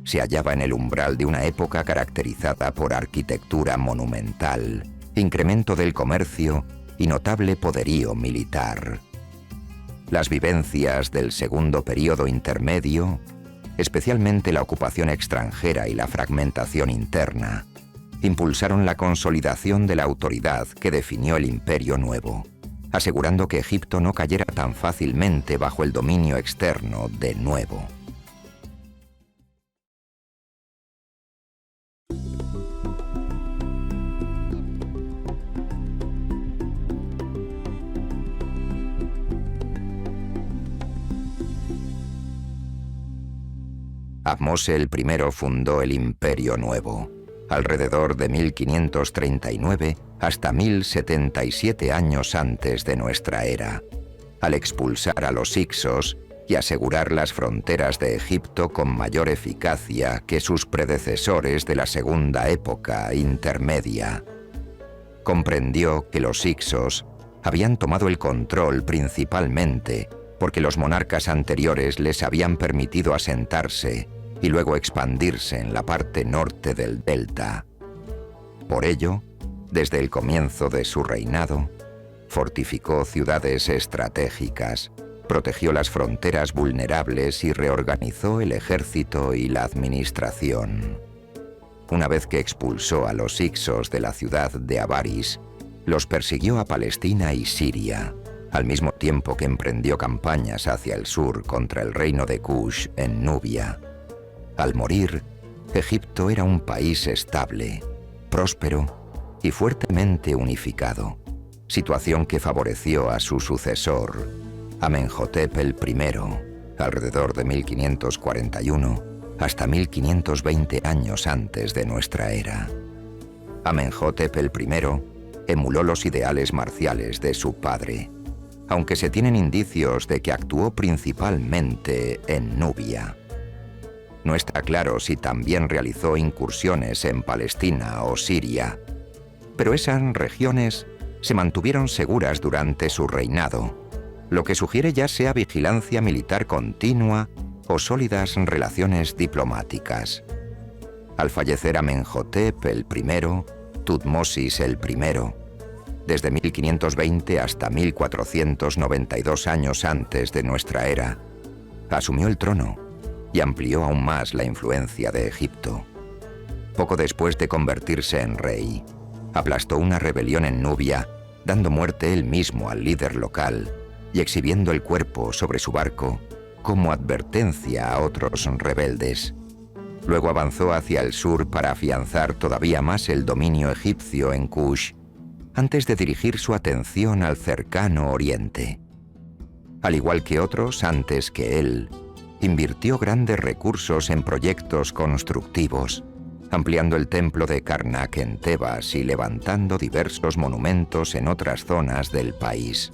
se hallaba en el umbral de una época caracterizada por arquitectura monumental, incremento del comercio y notable poderío militar. Las vivencias del segundo período intermedio, especialmente la ocupación extranjera y la fragmentación interna, impulsaron la consolidación de la autoridad que definió el Imperio Nuevo, asegurando que Egipto no cayera tan fácilmente bajo el dominio externo de nuevo. Ahmose I fundó el Imperio Nuevo, alrededor de 1539 hasta 1077 años antes de nuestra era, al expulsar a los hicsos y asegurar las fronteras de Egipto con mayor eficacia que sus predecesores de la segunda época intermedia. Comprendió que los hicsos habían tomado el control principalmente porque los monarcas anteriores les habían permitido asentarse y luego expandirse en la parte norte del delta. Por ello, desde el comienzo de su reinado, fortificó ciudades estratégicas, protegió las fronteras vulnerables y reorganizó el ejército y la administración. Una vez que expulsó a los hicsos de la ciudad de Avaris, los persiguió a Palestina y Siria, al mismo tiempo que emprendió campañas hacia el sur contra el reino de Kush en Nubia. Al morir, Egipto era un país estable, próspero y fuertemente unificado, situación que favoreció a su sucesor, Amenhotep I, alrededor de 1541 hasta 1520 años antes de nuestra era. Amenhotep I emuló los ideales marciales de su padre, aunque se tienen indicios de que actuó principalmente en Nubia. No está claro si también realizó incursiones en Palestina o Siria, pero esas regiones se mantuvieron seguras durante su reinado, lo que sugiere ya sea vigilancia militar continua o sólidas relaciones diplomáticas. Al fallecer Amenhotep I, Tutmosis I, desde 1520 hasta 1492 años antes de nuestra era, asumió el trono y amplió aún más la influencia de Egipto. Poco después de convertirse en rey, aplastó una rebelión en Nubia, dando muerte él mismo al líder local y exhibiendo el cuerpo sobre su barco como advertencia a otros rebeldes. Luego avanzó hacia el sur para afianzar todavía más el dominio egipcio en Kush, antes de dirigir su atención al cercano oriente. Al igual que otros antes que él, invirtió grandes recursos en proyectos constructivos, ampliando el templo de Karnak en Tebas y levantando diversos monumentos en otras zonas del país.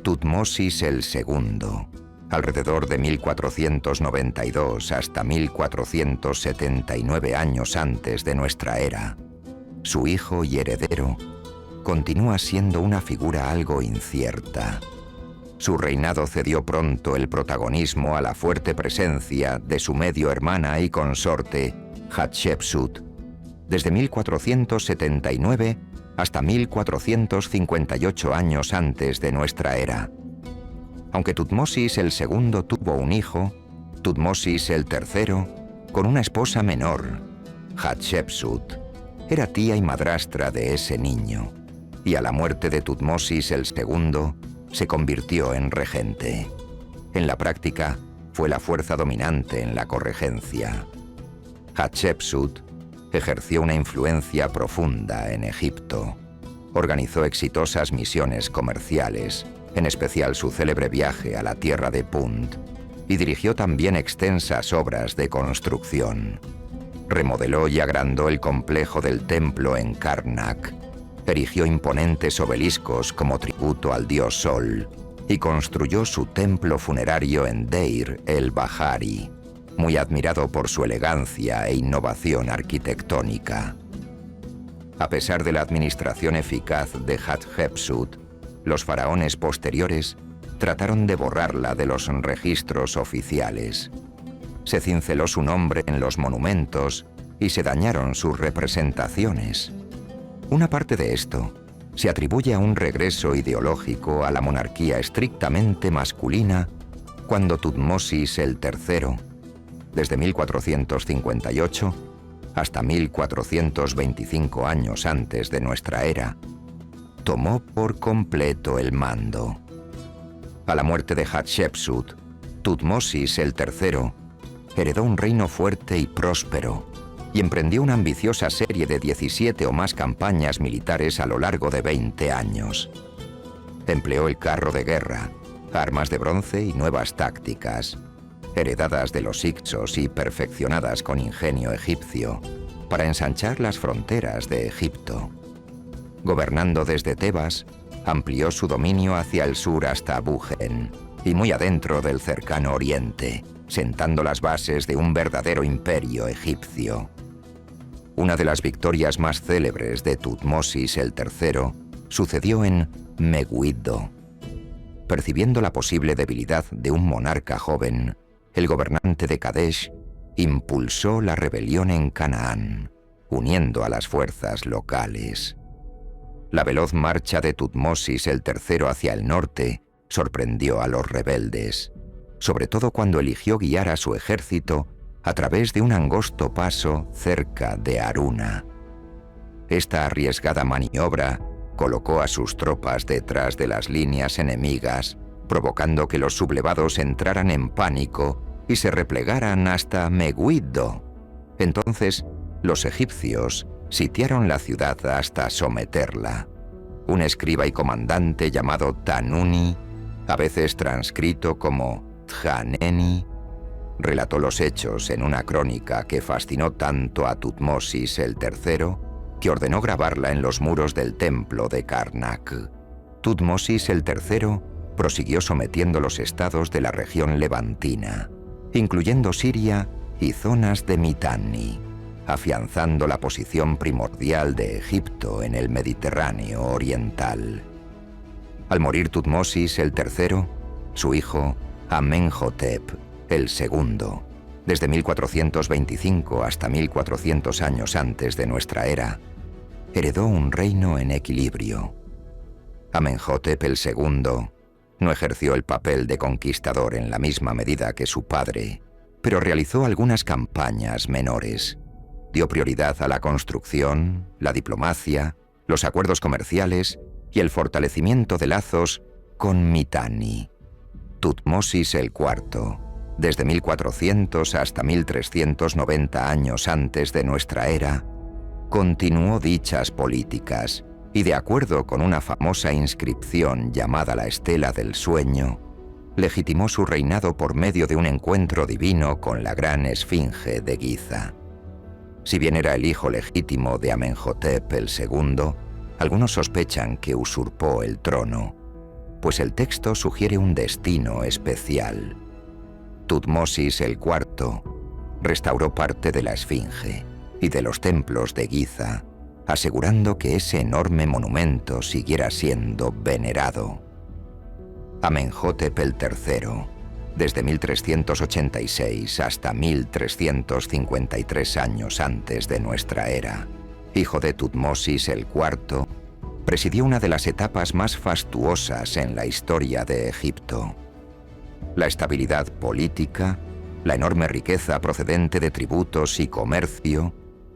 Tutmosis II, alrededor de 1492 hasta 1479 años antes de nuestra era, su hijo y heredero, continúa siendo una figura algo incierta. Su reinado cedió pronto el protagonismo a la fuerte presencia de su medio hermana y consorte, Hatshepsut, desde 1479 hasta 1458 años antes de nuestra era. Aunque Tutmosis II tuvo un hijo, Tutmosis III, con una esposa menor, Hatshepsut, era tía y madrastra de ese niño, y a la muerte de Tutmosis II se convirtió en regente. En la práctica, fue la fuerza dominante en la corregencia. Hatshepsut ejerció una influencia profunda en Egipto. Organizó exitosas misiones comerciales, en especial su célebre viaje a la tierra de Punt, y dirigió también extensas obras de construcción. Remodeló y agrandó el complejo del templo en Karnak, erigió imponentes obeliscos como tributo al dios Sol y construyó su templo funerario en Deir el-Bahari, muy admirado por su elegancia e innovación arquitectónica. A pesar de la administración eficaz de Hatshepsut, los faraones posteriores trataron de borrarla de los registros oficiales. Se cinceló su nombre en los monumentos y se dañaron sus representaciones. Una parte de esto se atribuye a un regreso ideológico a la monarquía estrictamente masculina cuando Tutmosis III, desde 1458 hasta 1425 años antes de nuestra era, tomó por completo el mando. A la muerte de Hatshepsut, Tutmosis III heredó un reino fuerte y próspero y emprendió una ambiciosa serie de 17 o más campañas militares a lo largo de 20 años. Empleó el carro de guerra, armas de bronce y nuevas tácticas, heredadas de los hicsos y perfeccionadas con ingenio egipcio, para ensanchar las fronteras de Egipto. Gobernando desde Tebas, amplió su dominio hacia el sur hasta Bujen y muy adentro del cercano oriente, sentando las bases de un verdadero imperio egipcio. Una de las victorias más célebres de Tutmosis III sucedió en Megiddo. percibiendo la posible debilidad de un monarca joven, el gobernante de Kadesh impulsó la rebelión en Canaán, uniendo a las fuerzas locales. La veloz marcha de Tutmosis el III hacia el norte sorprendió a los rebeldes, sobre todo cuando eligió guiar a su ejército a través de un angosto paso cerca de Haruna. Esta arriesgada maniobra colocó a sus tropas detrás de las líneas enemigas, provocando que los sublevados entraran en pánico y se replegaran hasta Megiddo. Entonces, los egipcios sitiaron la ciudad hasta someterla. Un escriba y comandante llamado Tanuni, a veces transcrito como Tjaneni, relató los hechos en una crónica que fascinó tanto a Tutmosis el III que ordenó grabarla en los muros del templo de Karnak. Tutmosis el III prosiguió sometiendo los estados de la región levantina, incluyendo Siria y zonas de Mitanni, afianzando la posición primordial de Egipto en el Mediterráneo oriental. Al morir Tutmosis el III, su hijo Amenhotep el II, desde 1425 hasta 1400 años antes de nuestra era, heredó un reino en equilibrio. Amenhotep el II no ejerció el papel de conquistador en la misma medida que su padre, pero realizó algunas campañas menores. Dio prioridad a la construcción, la diplomacia, los acuerdos comerciales y el fortalecimiento de lazos con Mitanni. Tutmosis el IV, desde 1400 hasta 1390 años antes de nuestra era, continuó dichas políticas y, de acuerdo con una famosa inscripción llamada la Estela del Sueño, legitimó su reinado por medio de un encuentro divino con la gran esfinge de Giza. Si bien era el hijo legítimo de Amenhotep el II, algunos sospechan que usurpó el trono, pues el texto sugiere un destino especial. Tutmosis el IV restauró parte de la esfinge y de los templos de Giza, asegurando que ese enorme monumento siguiera siendo venerado. Amenhotep el III, desde 1386 hasta 1353 años antes de nuestra era, hijo de Tutmosis el IV, presidió una de las etapas más fastuosas en la historia de Egipto. La estabilidad política, la enorme riqueza procedente de tributos y comercio,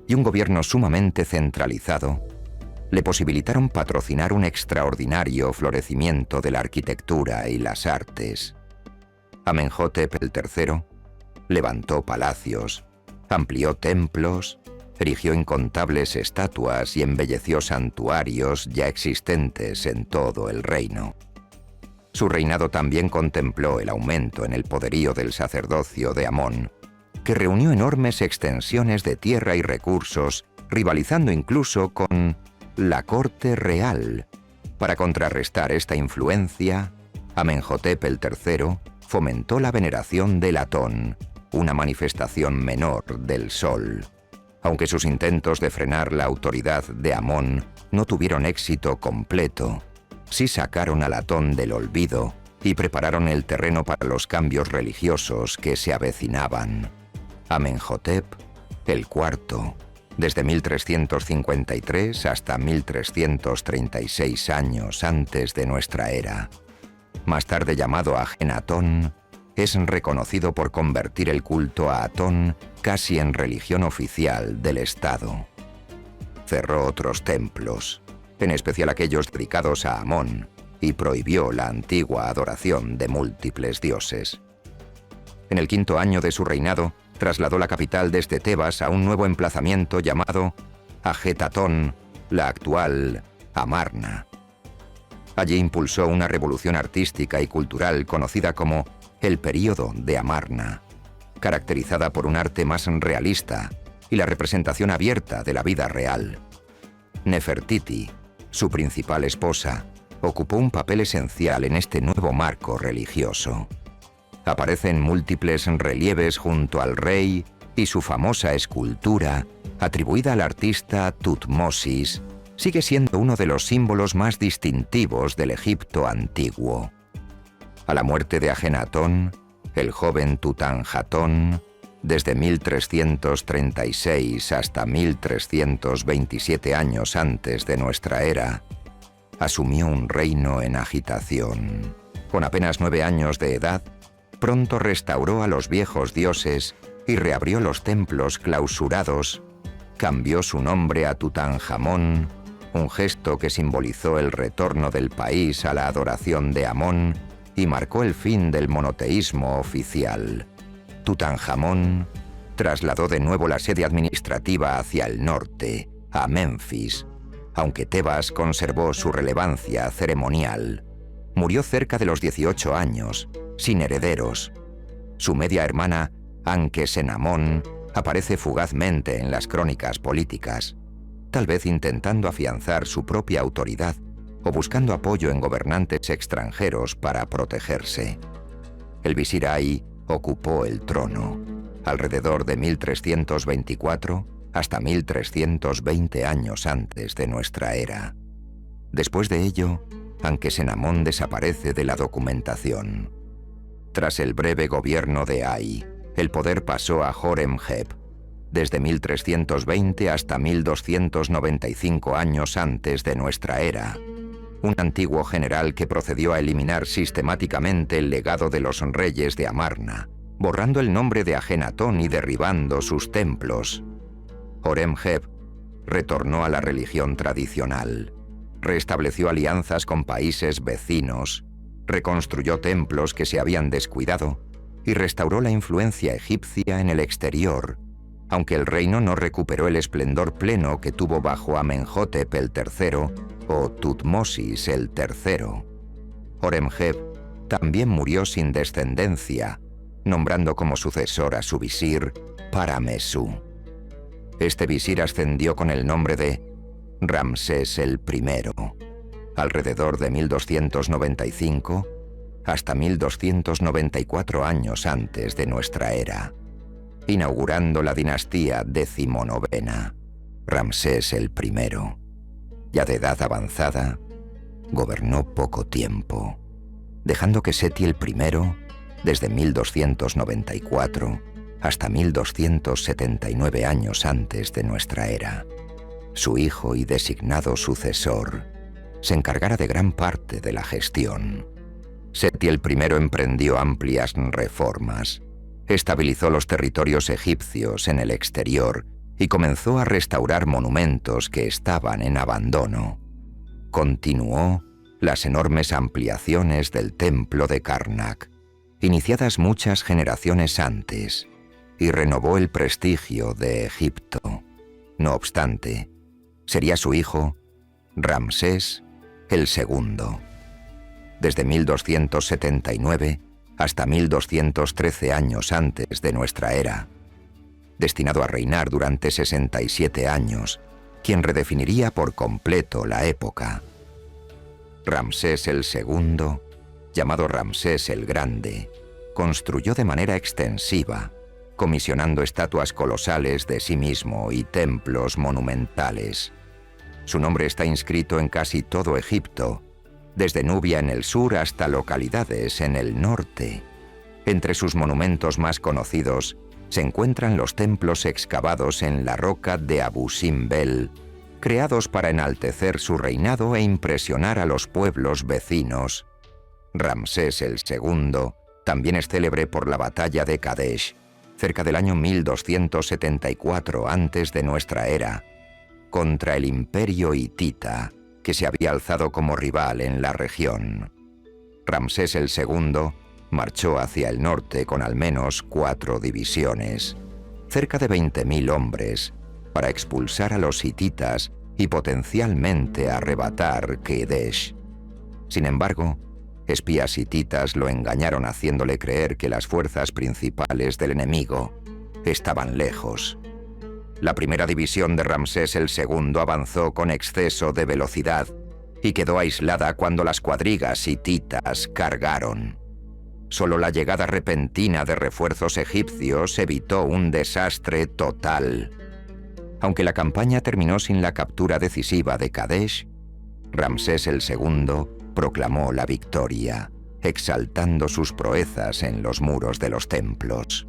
y un gobierno sumamente centralizado, le posibilitaron patrocinar un extraordinario florecimiento de la arquitectura y las artes. Amenhotep el III levantó palacios, amplió templos, erigió incontables estatuas y embelleció santuarios ya existentes en todo el reino. Su reinado también contempló el aumento en el poderío del sacerdocio de Amón, que reunió enormes extensiones de tierra y recursos, rivalizando incluso con la corte real. Para contrarrestar esta influencia, Amenhotep el III fomentó la veneración del Atón, una manifestación menor del sol. Aunque sus intentos de frenar la autoridad de Amón no tuvieron éxito completo, sí sacaron al Atón del olvido y prepararon el terreno para los cambios religiosos que se avecinaban. Amenhotep el IV, desde 1353 hasta 1336 años antes de nuestra era, más tarde llamado Ajenatón, es reconocido por convertir el culto a Atón casi en religión oficial del Estado. Cerró otros templos, en especial aquellos dedicados a Amón, y prohibió la antigua adoración de múltiples dioses. En el quinto año de su reinado, trasladó la capital desde Tebas a un nuevo emplazamiento llamado Ajetatón, la actual Amarna. Allí impulsó una revolución artística y cultural conocida como el período de Amarna, caracterizada por un arte más realista y la representación abierta de la vida real. Nefertiti, su principal esposa, ocupó un papel esencial en este nuevo marco religioso. Aparece en múltiples relieves junto al rey y su famosa escultura, atribuida al artista Tutmosis, sigue siendo uno de los símbolos más distintivos del Egipto antiguo. A la muerte de Ajenatón, el joven Tutanjatón, desde 1336 hasta 1327 años antes de nuestra era, asumió un reino en agitación. Con apenas 9 años de edad, pronto restauró a los viejos dioses y reabrió los templos clausurados. Cambió su nombre a Tutankamón, un gesto que simbolizó el retorno del país a la adoración de Amón y marcó el fin del monoteísmo oficial. Tutankamón trasladó de nuevo la sede administrativa hacia el norte, a Menfis, aunque Tebas conservó su relevancia ceremonial. Murió cerca de los 18 años, sin herederos. Su media hermana, Ankesenamón, aparece fugazmente en las crónicas políticas, tal vez intentando afianzar su propia autoridad o buscando apoyo en gobernantes extranjeros para protegerse. El visir Ay ocupó el trono, alrededor de 1324 hasta 1320 años antes de nuestra era. Después de ello, Ankesenamón desaparece de la documentación. Tras el breve gobierno de Ay, el poder pasó a Horemheb, desde 1320 hasta 1295 años antes de nuestra era, un antiguo general que procedió a eliminar sistemáticamente el legado de los reyes de Amarna, borrando el nombre de Ajenatón y derribando sus templos. Horemheb retornó a la religión tradicional, restableció alianzas con países vecinos, reconstruyó templos que se habían descuidado y restauró la influencia egipcia en el exterior, aunque el reino no recuperó el esplendor pleno que tuvo bajo Amenhotep el III o Tutmosis el III. Horemheb también murió sin descendencia, nombrando como sucesor a su visir Paramesú. Este visir ascendió con el nombre de Ramsés el I, alrededor de 1295 hasta 1294 años antes de nuestra era, inaugurando la dinastía decimonovena. Ramsés el I, ya de edad avanzada, gobernó poco tiempo, dejando que Seti el I, desde 1294 hasta 1279 años antes de nuestra era, su hijo y designado sucesor, se encargara de gran parte de la gestión. Seti el I emprendió amplias reformas, estabilizó los territorios egipcios en el exterior y comenzó a restaurar monumentos que estaban en abandono. Continuó las enormes ampliaciones del templo de Karnak, iniciadas muchas generaciones antes, y renovó el prestigio de Egipto. No obstante, sería su hijo, Ramsés el II. Desde 1279 hasta 1213 años antes de nuestra era, destinado a reinar durante 67 años, quien redefiniría por completo la época. Ramsés el II, llamado Ramsés el Grande, construyó de manera extensiva, comisionando estatuas colosales de sí mismo y templos monumentales. Su nombre está inscrito en casi todo Egipto, desde Nubia en el sur hasta localidades en el norte. Entre sus monumentos más conocidos se encuentran los templos excavados en la roca de Abu Simbel, creados para enaltecer su reinado e impresionar a los pueblos vecinos. Ramsés el II también es célebre por la batalla de Kadesh, cerca del año 1274 antes de nuestra era, contra el imperio hitita, que se había alzado como rival en la región. Ramsés el II marchó hacia el norte con al menos 4 divisiones, cerca de 20.000 hombres, para expulsar a los hititas y potencialmente arrebatar Kedesh. Sin embargo, espías hititas lo engañaron haciéndole creer que las fuerzas principales del enemigo estaban lejos. La primera división de Ramsés el II avanzó con exceso de velocidad y quedó aislada cuando las cuadrigas hititas cargaron. Solo la llegada repentina de refuerzos egipcios evitó un desastre total. Aunque la campaña terminó sin la captura decisiva de Kadesh, Ramsés el II proclamó la victoria exaltando sus proezas en los muros de los templos.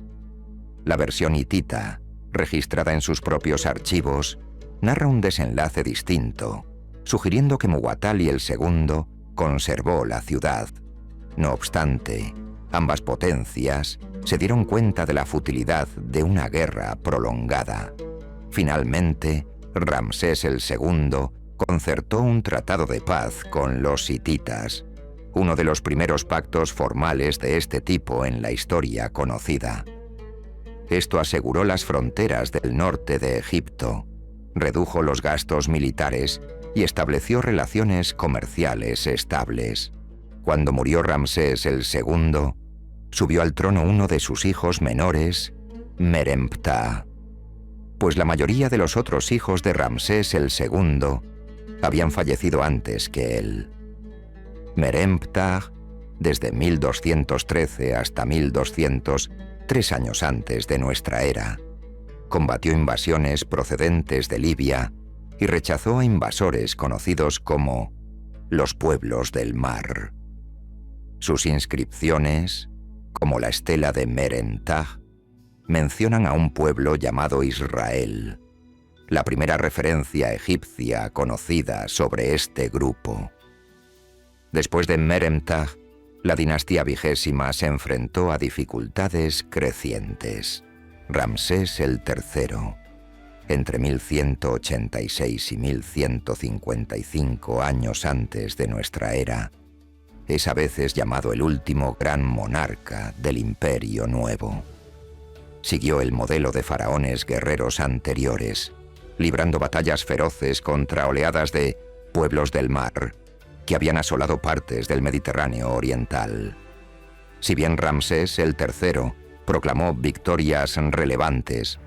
La versión hitita, registrada en sus propios archivos, narra un desenlace distinto, sugiriendo que Muwatalli II conservó la ciudad. No obstante, ambas potencias se dieron cuenta de la futilidad de una guerra prolongada. Finalmente, Ramsés II concertó un tratado de paz con los hititas, uno de los primeros pactos formales de este tipo en la historia conocida. Esto aseguró las fronteras del norte de Egipto, redujo los gastos militares y estableció relaciones comerciales estables. Cuando murió Ramsés II, subió al trono uno de sus hijos menores, Meremptah, pues la mayoría de los otros hijos de Ramsés II habían fallecido antes que él. Meremptah, desde 1213 hasta 1200, 3 años antes de nuestra era, combatió invasiones procedentes de Libia y rechazó a invasores conocidos como los pueblos del mar. Sus inscripciones, como la estela de Merentah, mencionan a un pueblo llamado Israel, la primera referencia egipcia conocida sobre este grupo. Después de Merentah, la dinastía vigésima se enfrentó a dificultades crecientes. Ramsés III, entre 1186 y 1155 años antes de nuestra era, es a veces llamado el último gran monarca del Imperio Nuevo. Siguió el modelo de faraones guerreros anteriores, librando batallas feroces contra oleadas de pueblos del mar que habían asolado partes del Mediterráneo oriental. Si bien Ramsés III proclamó victorias relevantes,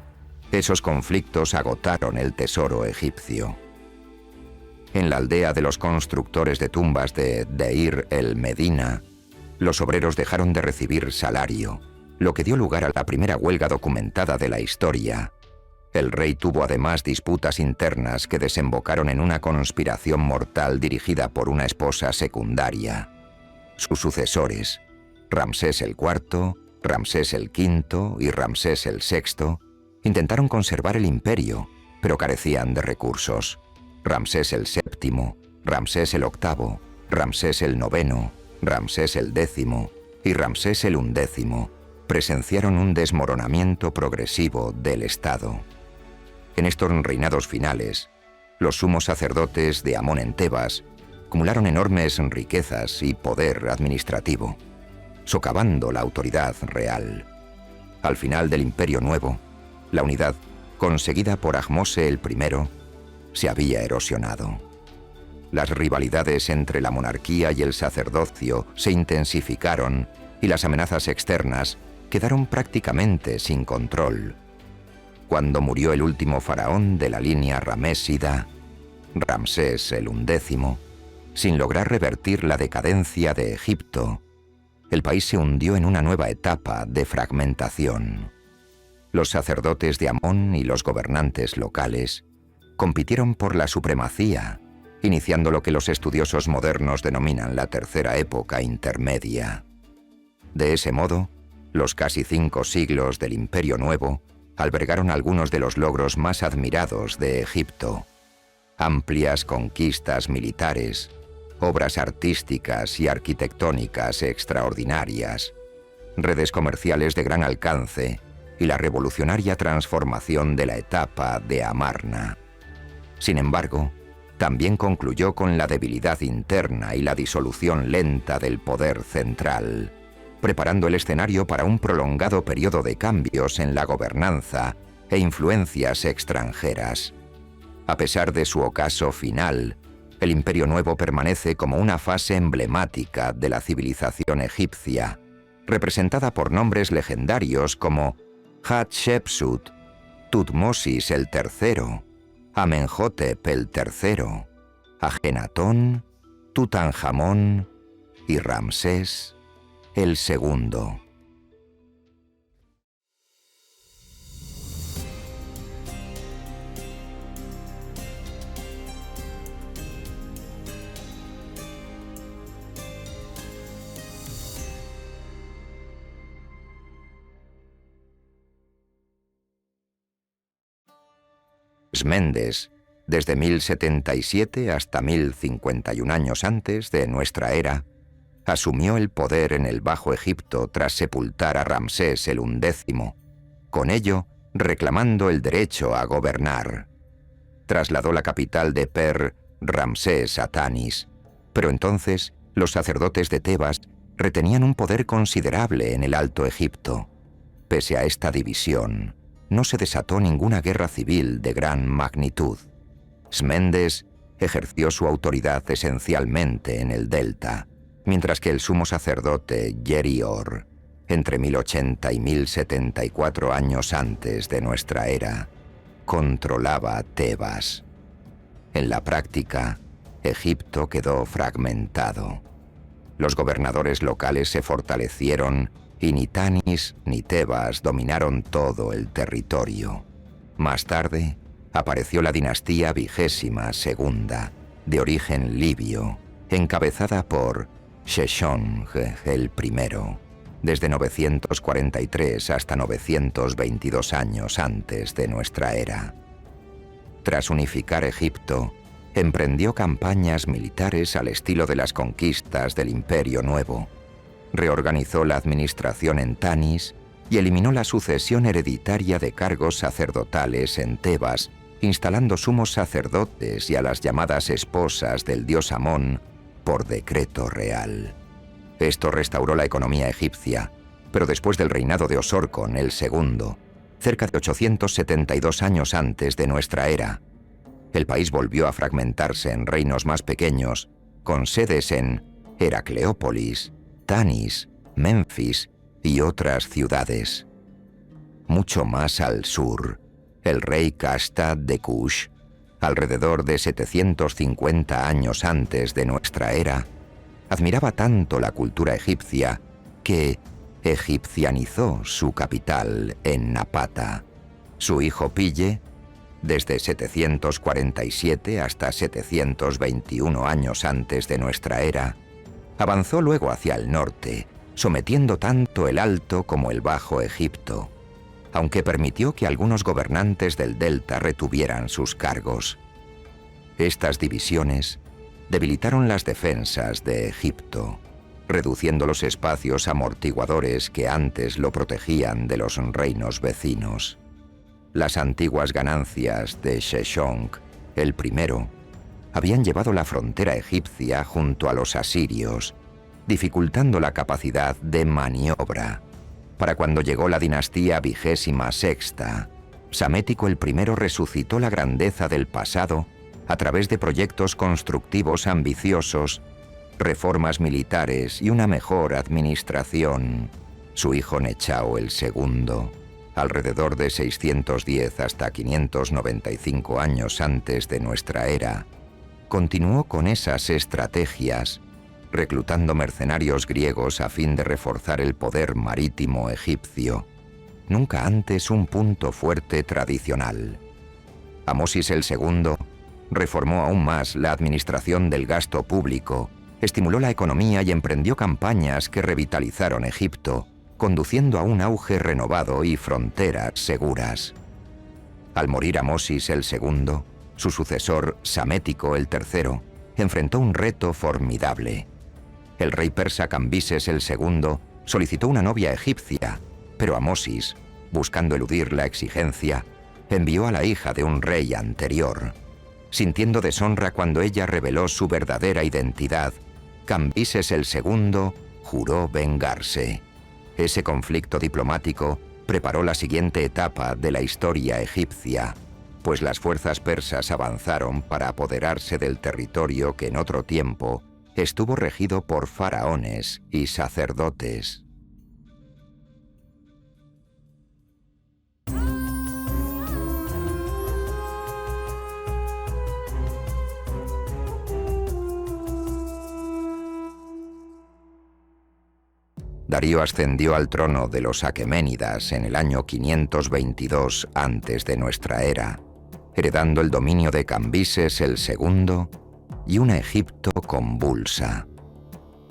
esos conflictos agotaron el tesoro egipcio. En la aldea de los constructores de tumbas de Deir el-Medina, los obreros dejaron de recibir salario, lo que dio lugar a la primera huelga documentada de la historia. El rey tuvo además disputas internas que desembocaron en una conspiración mortal dirigida por una esposa secundaria. Sus sucesores, Ramsés IV, Ramsés V y Ramsés VI, intentaron conservar el imperio, pero carecían de recursos. Ramsés VII, Ramsés VIII, Ramsés IX, Ramsés X y Ramsés XI presenciaron un desmoronamiento progresivo del Estado. En estos reinados finales, los sumos sacerdotes de Amón en Tebas acumularon enormes riquezas y poder administrativo, socavando la autoridad real. Al final del Imperio Nuevo, la unidad conseguida por Ahmose I se había erosionado. Las rivalidades entre la monarquía y el sacerdocio se intensificaron y las amenazas externas quedaron prácticamente sin control. Cuando murió el último faraón de la línea ramésida, Ramsés XI, sin lograr revertir la decadencia de Egipto, el país se hundió en una nueva etapa de fragmentación. Los sacerdotes de Amón y los gobernantes locales compitieron por la supremacía, iniciando lo que los estudiosos modernos denominan la Tercera Época Intermedia. De ese modo, los casi 5 siglos del Imperio Nuevo albergaron algunos de los logros más admirados de Egipto: amplias conquistas militares, obras artísticas y arquitectónicas extraordinarias, redes comerciales de gran alcance y la revolucionaria transformación de la etapa de Amarna. Sin embargo, también concluyó con la debilidad interna y la disolución lenta del poder central, preparando el escenario para un prolongado periodo de cambios en la gobernanza e influencias extranjeras. A pesar de su ocaso final, el Imperio Nuevo permanece como una fase emblemática de la civilización egipcia, representada por nombres legendarios como Hatshepsut, Tutmosis el III, Amenhotep el III, Ajenatón, Tutankamón y Ramsés el II. Asmendes, desde 1077 hasta 1051 años antes de nuestra era, asumió el poder en el Bajo Egipto tras sepultar a Ramsés el XI, con ello reclamando el derecho a gobernar. Trasladó la capital de Ramsés a Tanis, pero entonces los sacerdotes de Tebas retenían un poder considerable en el Alto Egipto. Pese a esta división, no se desató ninguna guerra civil de gran magnitud. Asmendes ejerció su autoridad esencialmente en el delta, mientras que el sumo sacerdote Yerior, entre 1080 y 1074 años antes de nuestra era, controlaba Tebas. En la práctica, Egipto quedó fragmentado. Los gobernadores locales se fortalecieron y ni Tanis ni Tebas dominaron todo el territorio. Más tarde, apareció la dinastía XXII, de origen libio, encabezada por Sheshonq el I, desde 943 hasta 922 años antes de nuestra era. Tras unificar Egipto, emprendió campañas militares al estilo de las conquistas del Imperio Nuevo, reorganizó la administración en Tanis y eliminó la sucesión hereditaria de cargos sacerdotales en Tebas, instalando sumos sacerdotes y a las llamadas esposas del dios Amón por decreto real. Esto restauró la economía egipcia, pero después del reinado de Osorkon el II, cerca de 872 años antes de nuestra era, el país volvió a fragmentarse en reinos más pequeños, con sedes en Heracleópolis, Tanis, Memphis y otras ciudades. Mucho más al sur, el rey Kashta de Kush, alrededor de 750 años antes de nuestra era, admiraba tanto la cultura egipcia que egipcianizó su capital en Napata. Su hijo Pille, desde 747 hasta 721 años antes de nuestra era, avanzó luego hacia el norte, sometiendo tanto el Alto como el Bajo Egipto, aunque permitió que algunos gobernantes del delta retuvieran sus cargos. Estas divisiones debilitaron las defensas de Egipto, reduciendo los espacios amortiguadores que antes lo protegían de los reinos vecinos. Las antiguas ganancias de Sheshonq el I habían llevado la frontera egipcia junto a los asirios, dificultando la capacidad de maniobra. Para cuando llegó la dinastía XXVI, Psamético el I resucitó la grandeza del pasado a través de proyectos constructivos ambiciosos, reformas militares y una mejor administración. Su hijo Nechao el II, alrededor de 610 hasta 595 años antes de nuestra era, continuó con esas estrategias, reclutando mercenarios griegos a fin de reforzar el poder marítimo egipcio, nunca antes un punto fuerte tradicional. Amosis el II reformó aún más la administración del gasto público, estimuló la economía y emprendió campañas que revitalizaron Egipto, conduciendo a un auge renovado y fronteras seguras. Al morir Amosis el II, su sucesor Psamético el III enfrentó un reto formidable. El rey persa Cambises el II solicitó una novia egipcia, pero Amosis, buscando eludir la exigencia, envió a la hija de un rey anterior. Sintiendo deshonra cuando ella reveló su verdadera identidad, Cambises el II juró vengarse. Ese conflicto diplomático preparó la siguiente etapa de la historia egipcia, pues las fuerzas persas avanzaron para apoderarse del territorio que en otro tiempo estuvo regido por faraones y sacerdotes. Darío ascendió al trono de los aqueménidas en el año 522 antes de nuestra era, heredando el dominio de Cambises el II y una Egipto convulsa.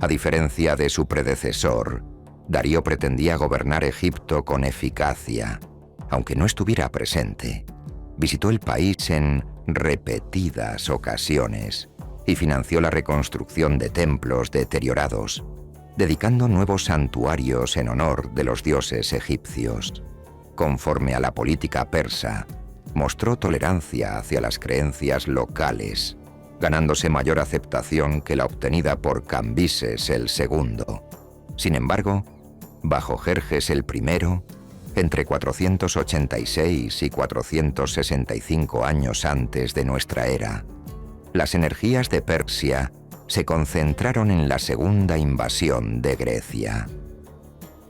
A diferencia de su predecesor, Darío pretendía gobernar Egipto con eficacia, aunque no estuviera presente. visitó el país en repetidas ocasiones y financió la reconstrucción de templos deteriorados, dedicando nuevos santuarios en honor de los dioses egipcios. Conforme a la política persa, mostró tolerancia hacia las creencias locales, ganándose mayor aceptación que la obtenida por Cambises II. Sin embargo, bajo Jerjes I, entre 486 y 465 años antes de nuestra era, las energías de Persia se concentraron en la segunda invasión de Grecia.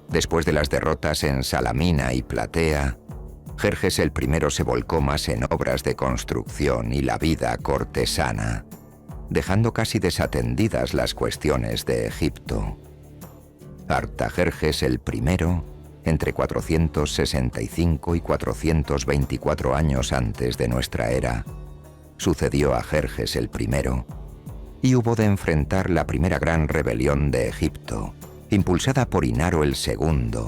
Después de las derrotas en Salamina y Platea, Jerjes I se volcó más en obras de construcción y la vida cortesana, dejando casi desatendidas las cuestiones de Egipto. Artajerjes I, entre 465 y 424 años antes de nuestra era, sucedió a Jerjes I y hubo de enfrentar la primera gran rebelión de Egipto, impulsada por Inaro el II,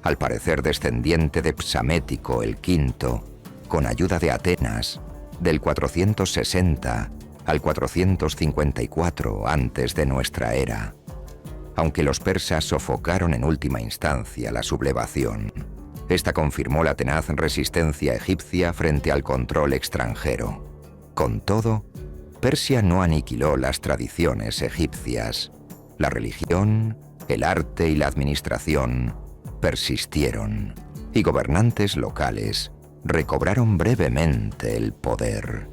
al parecer descendiente de Psamético el V, con ayuda de Atenas, del 460 al 454 antes de nuestra era. Aunque los persas sofocaron en última instancia la sublevación, esta confirmó la tenaz resistencia egipcia frente al control extranjero. Con todo, Persia no aniquiló las tradiciones egipcias. La religión, el arte y la administración persistieron, y gobernantes locales recobraron brevemente el poder.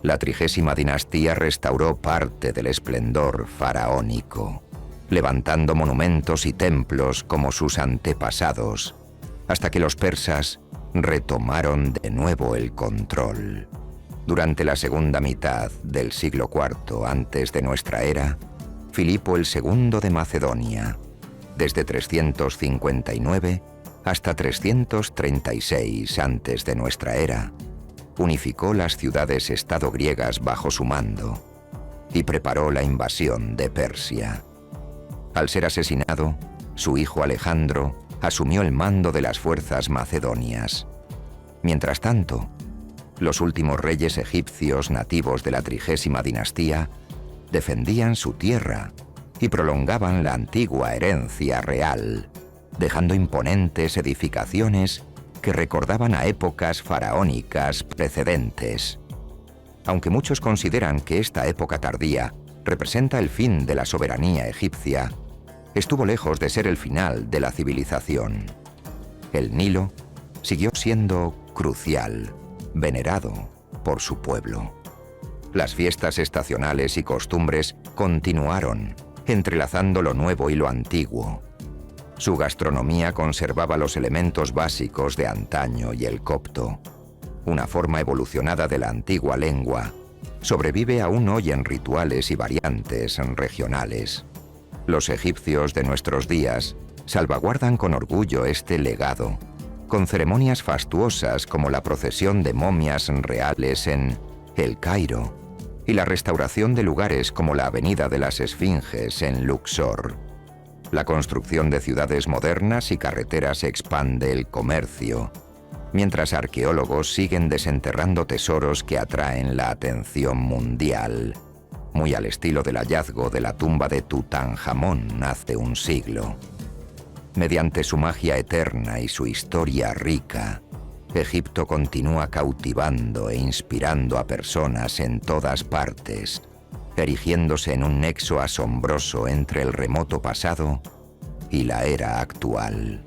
La 30ª dinastía restauró parte del esplendor faraónico, levantando monumentos y templos como sus antepasados, hasta que los persas retomaron de nuevo el control. Durante la segunda mitad del siglo IV antes de nuestra era, Filipo el II de Macedonia, desde 359 hasta 336 antes de nuestra era, unificó las ciudades-estado griegas bajo su mando y preparó la invasión de Persia. Al ser asesinado, su hijo Alejandro asumió el mando de las fuerzas macedonias. Mientras tanto, los últimos reyes egipcios nativos de la 30ª dinastía defendían su tierra y prolongaban la antigua herencia real, dejando imponentes edificaciones que recordaban a épocas faraónicas precedentes. Aunque muchos consideran que esta época tardía representa el fin de la soberanía egipcia, estuvo lejos de ser el final de la civilización. El Nilo siguió siendo crucial, venerado por su pueblo. Las fiestas estacionales y costumbres continuaron, entrelazando lo nuevo y lo antiguo. Su gastronomía conservaba los elementos básicos de antaño y el copto. Una forma evolucionada de la antigua lengua sobrevive aún hoy en rituales y variantes regionales. Los egipcios de nuestros días salvaguardan con orgullo este legado, con ceremonias fastuosas como la procesión de momias reales en El Cairo y la restauración de lugares como la Avenida de las Esfinges en Luxor. La construcción de ciudades modernas y carreteras expande el comercio, mientras arqueólogos siguen desenterrando tesoros que atraen la atención mundial, muy al estilo del hallazgo de la tumba de Tutankamón hace un siglo. Mediante su magia eterna y su historia rica, Egipto continúa cautivando e inspirando a personas en todas partes, erigiéndose en un nexo asombroso entre el remoto pasado y la era actual.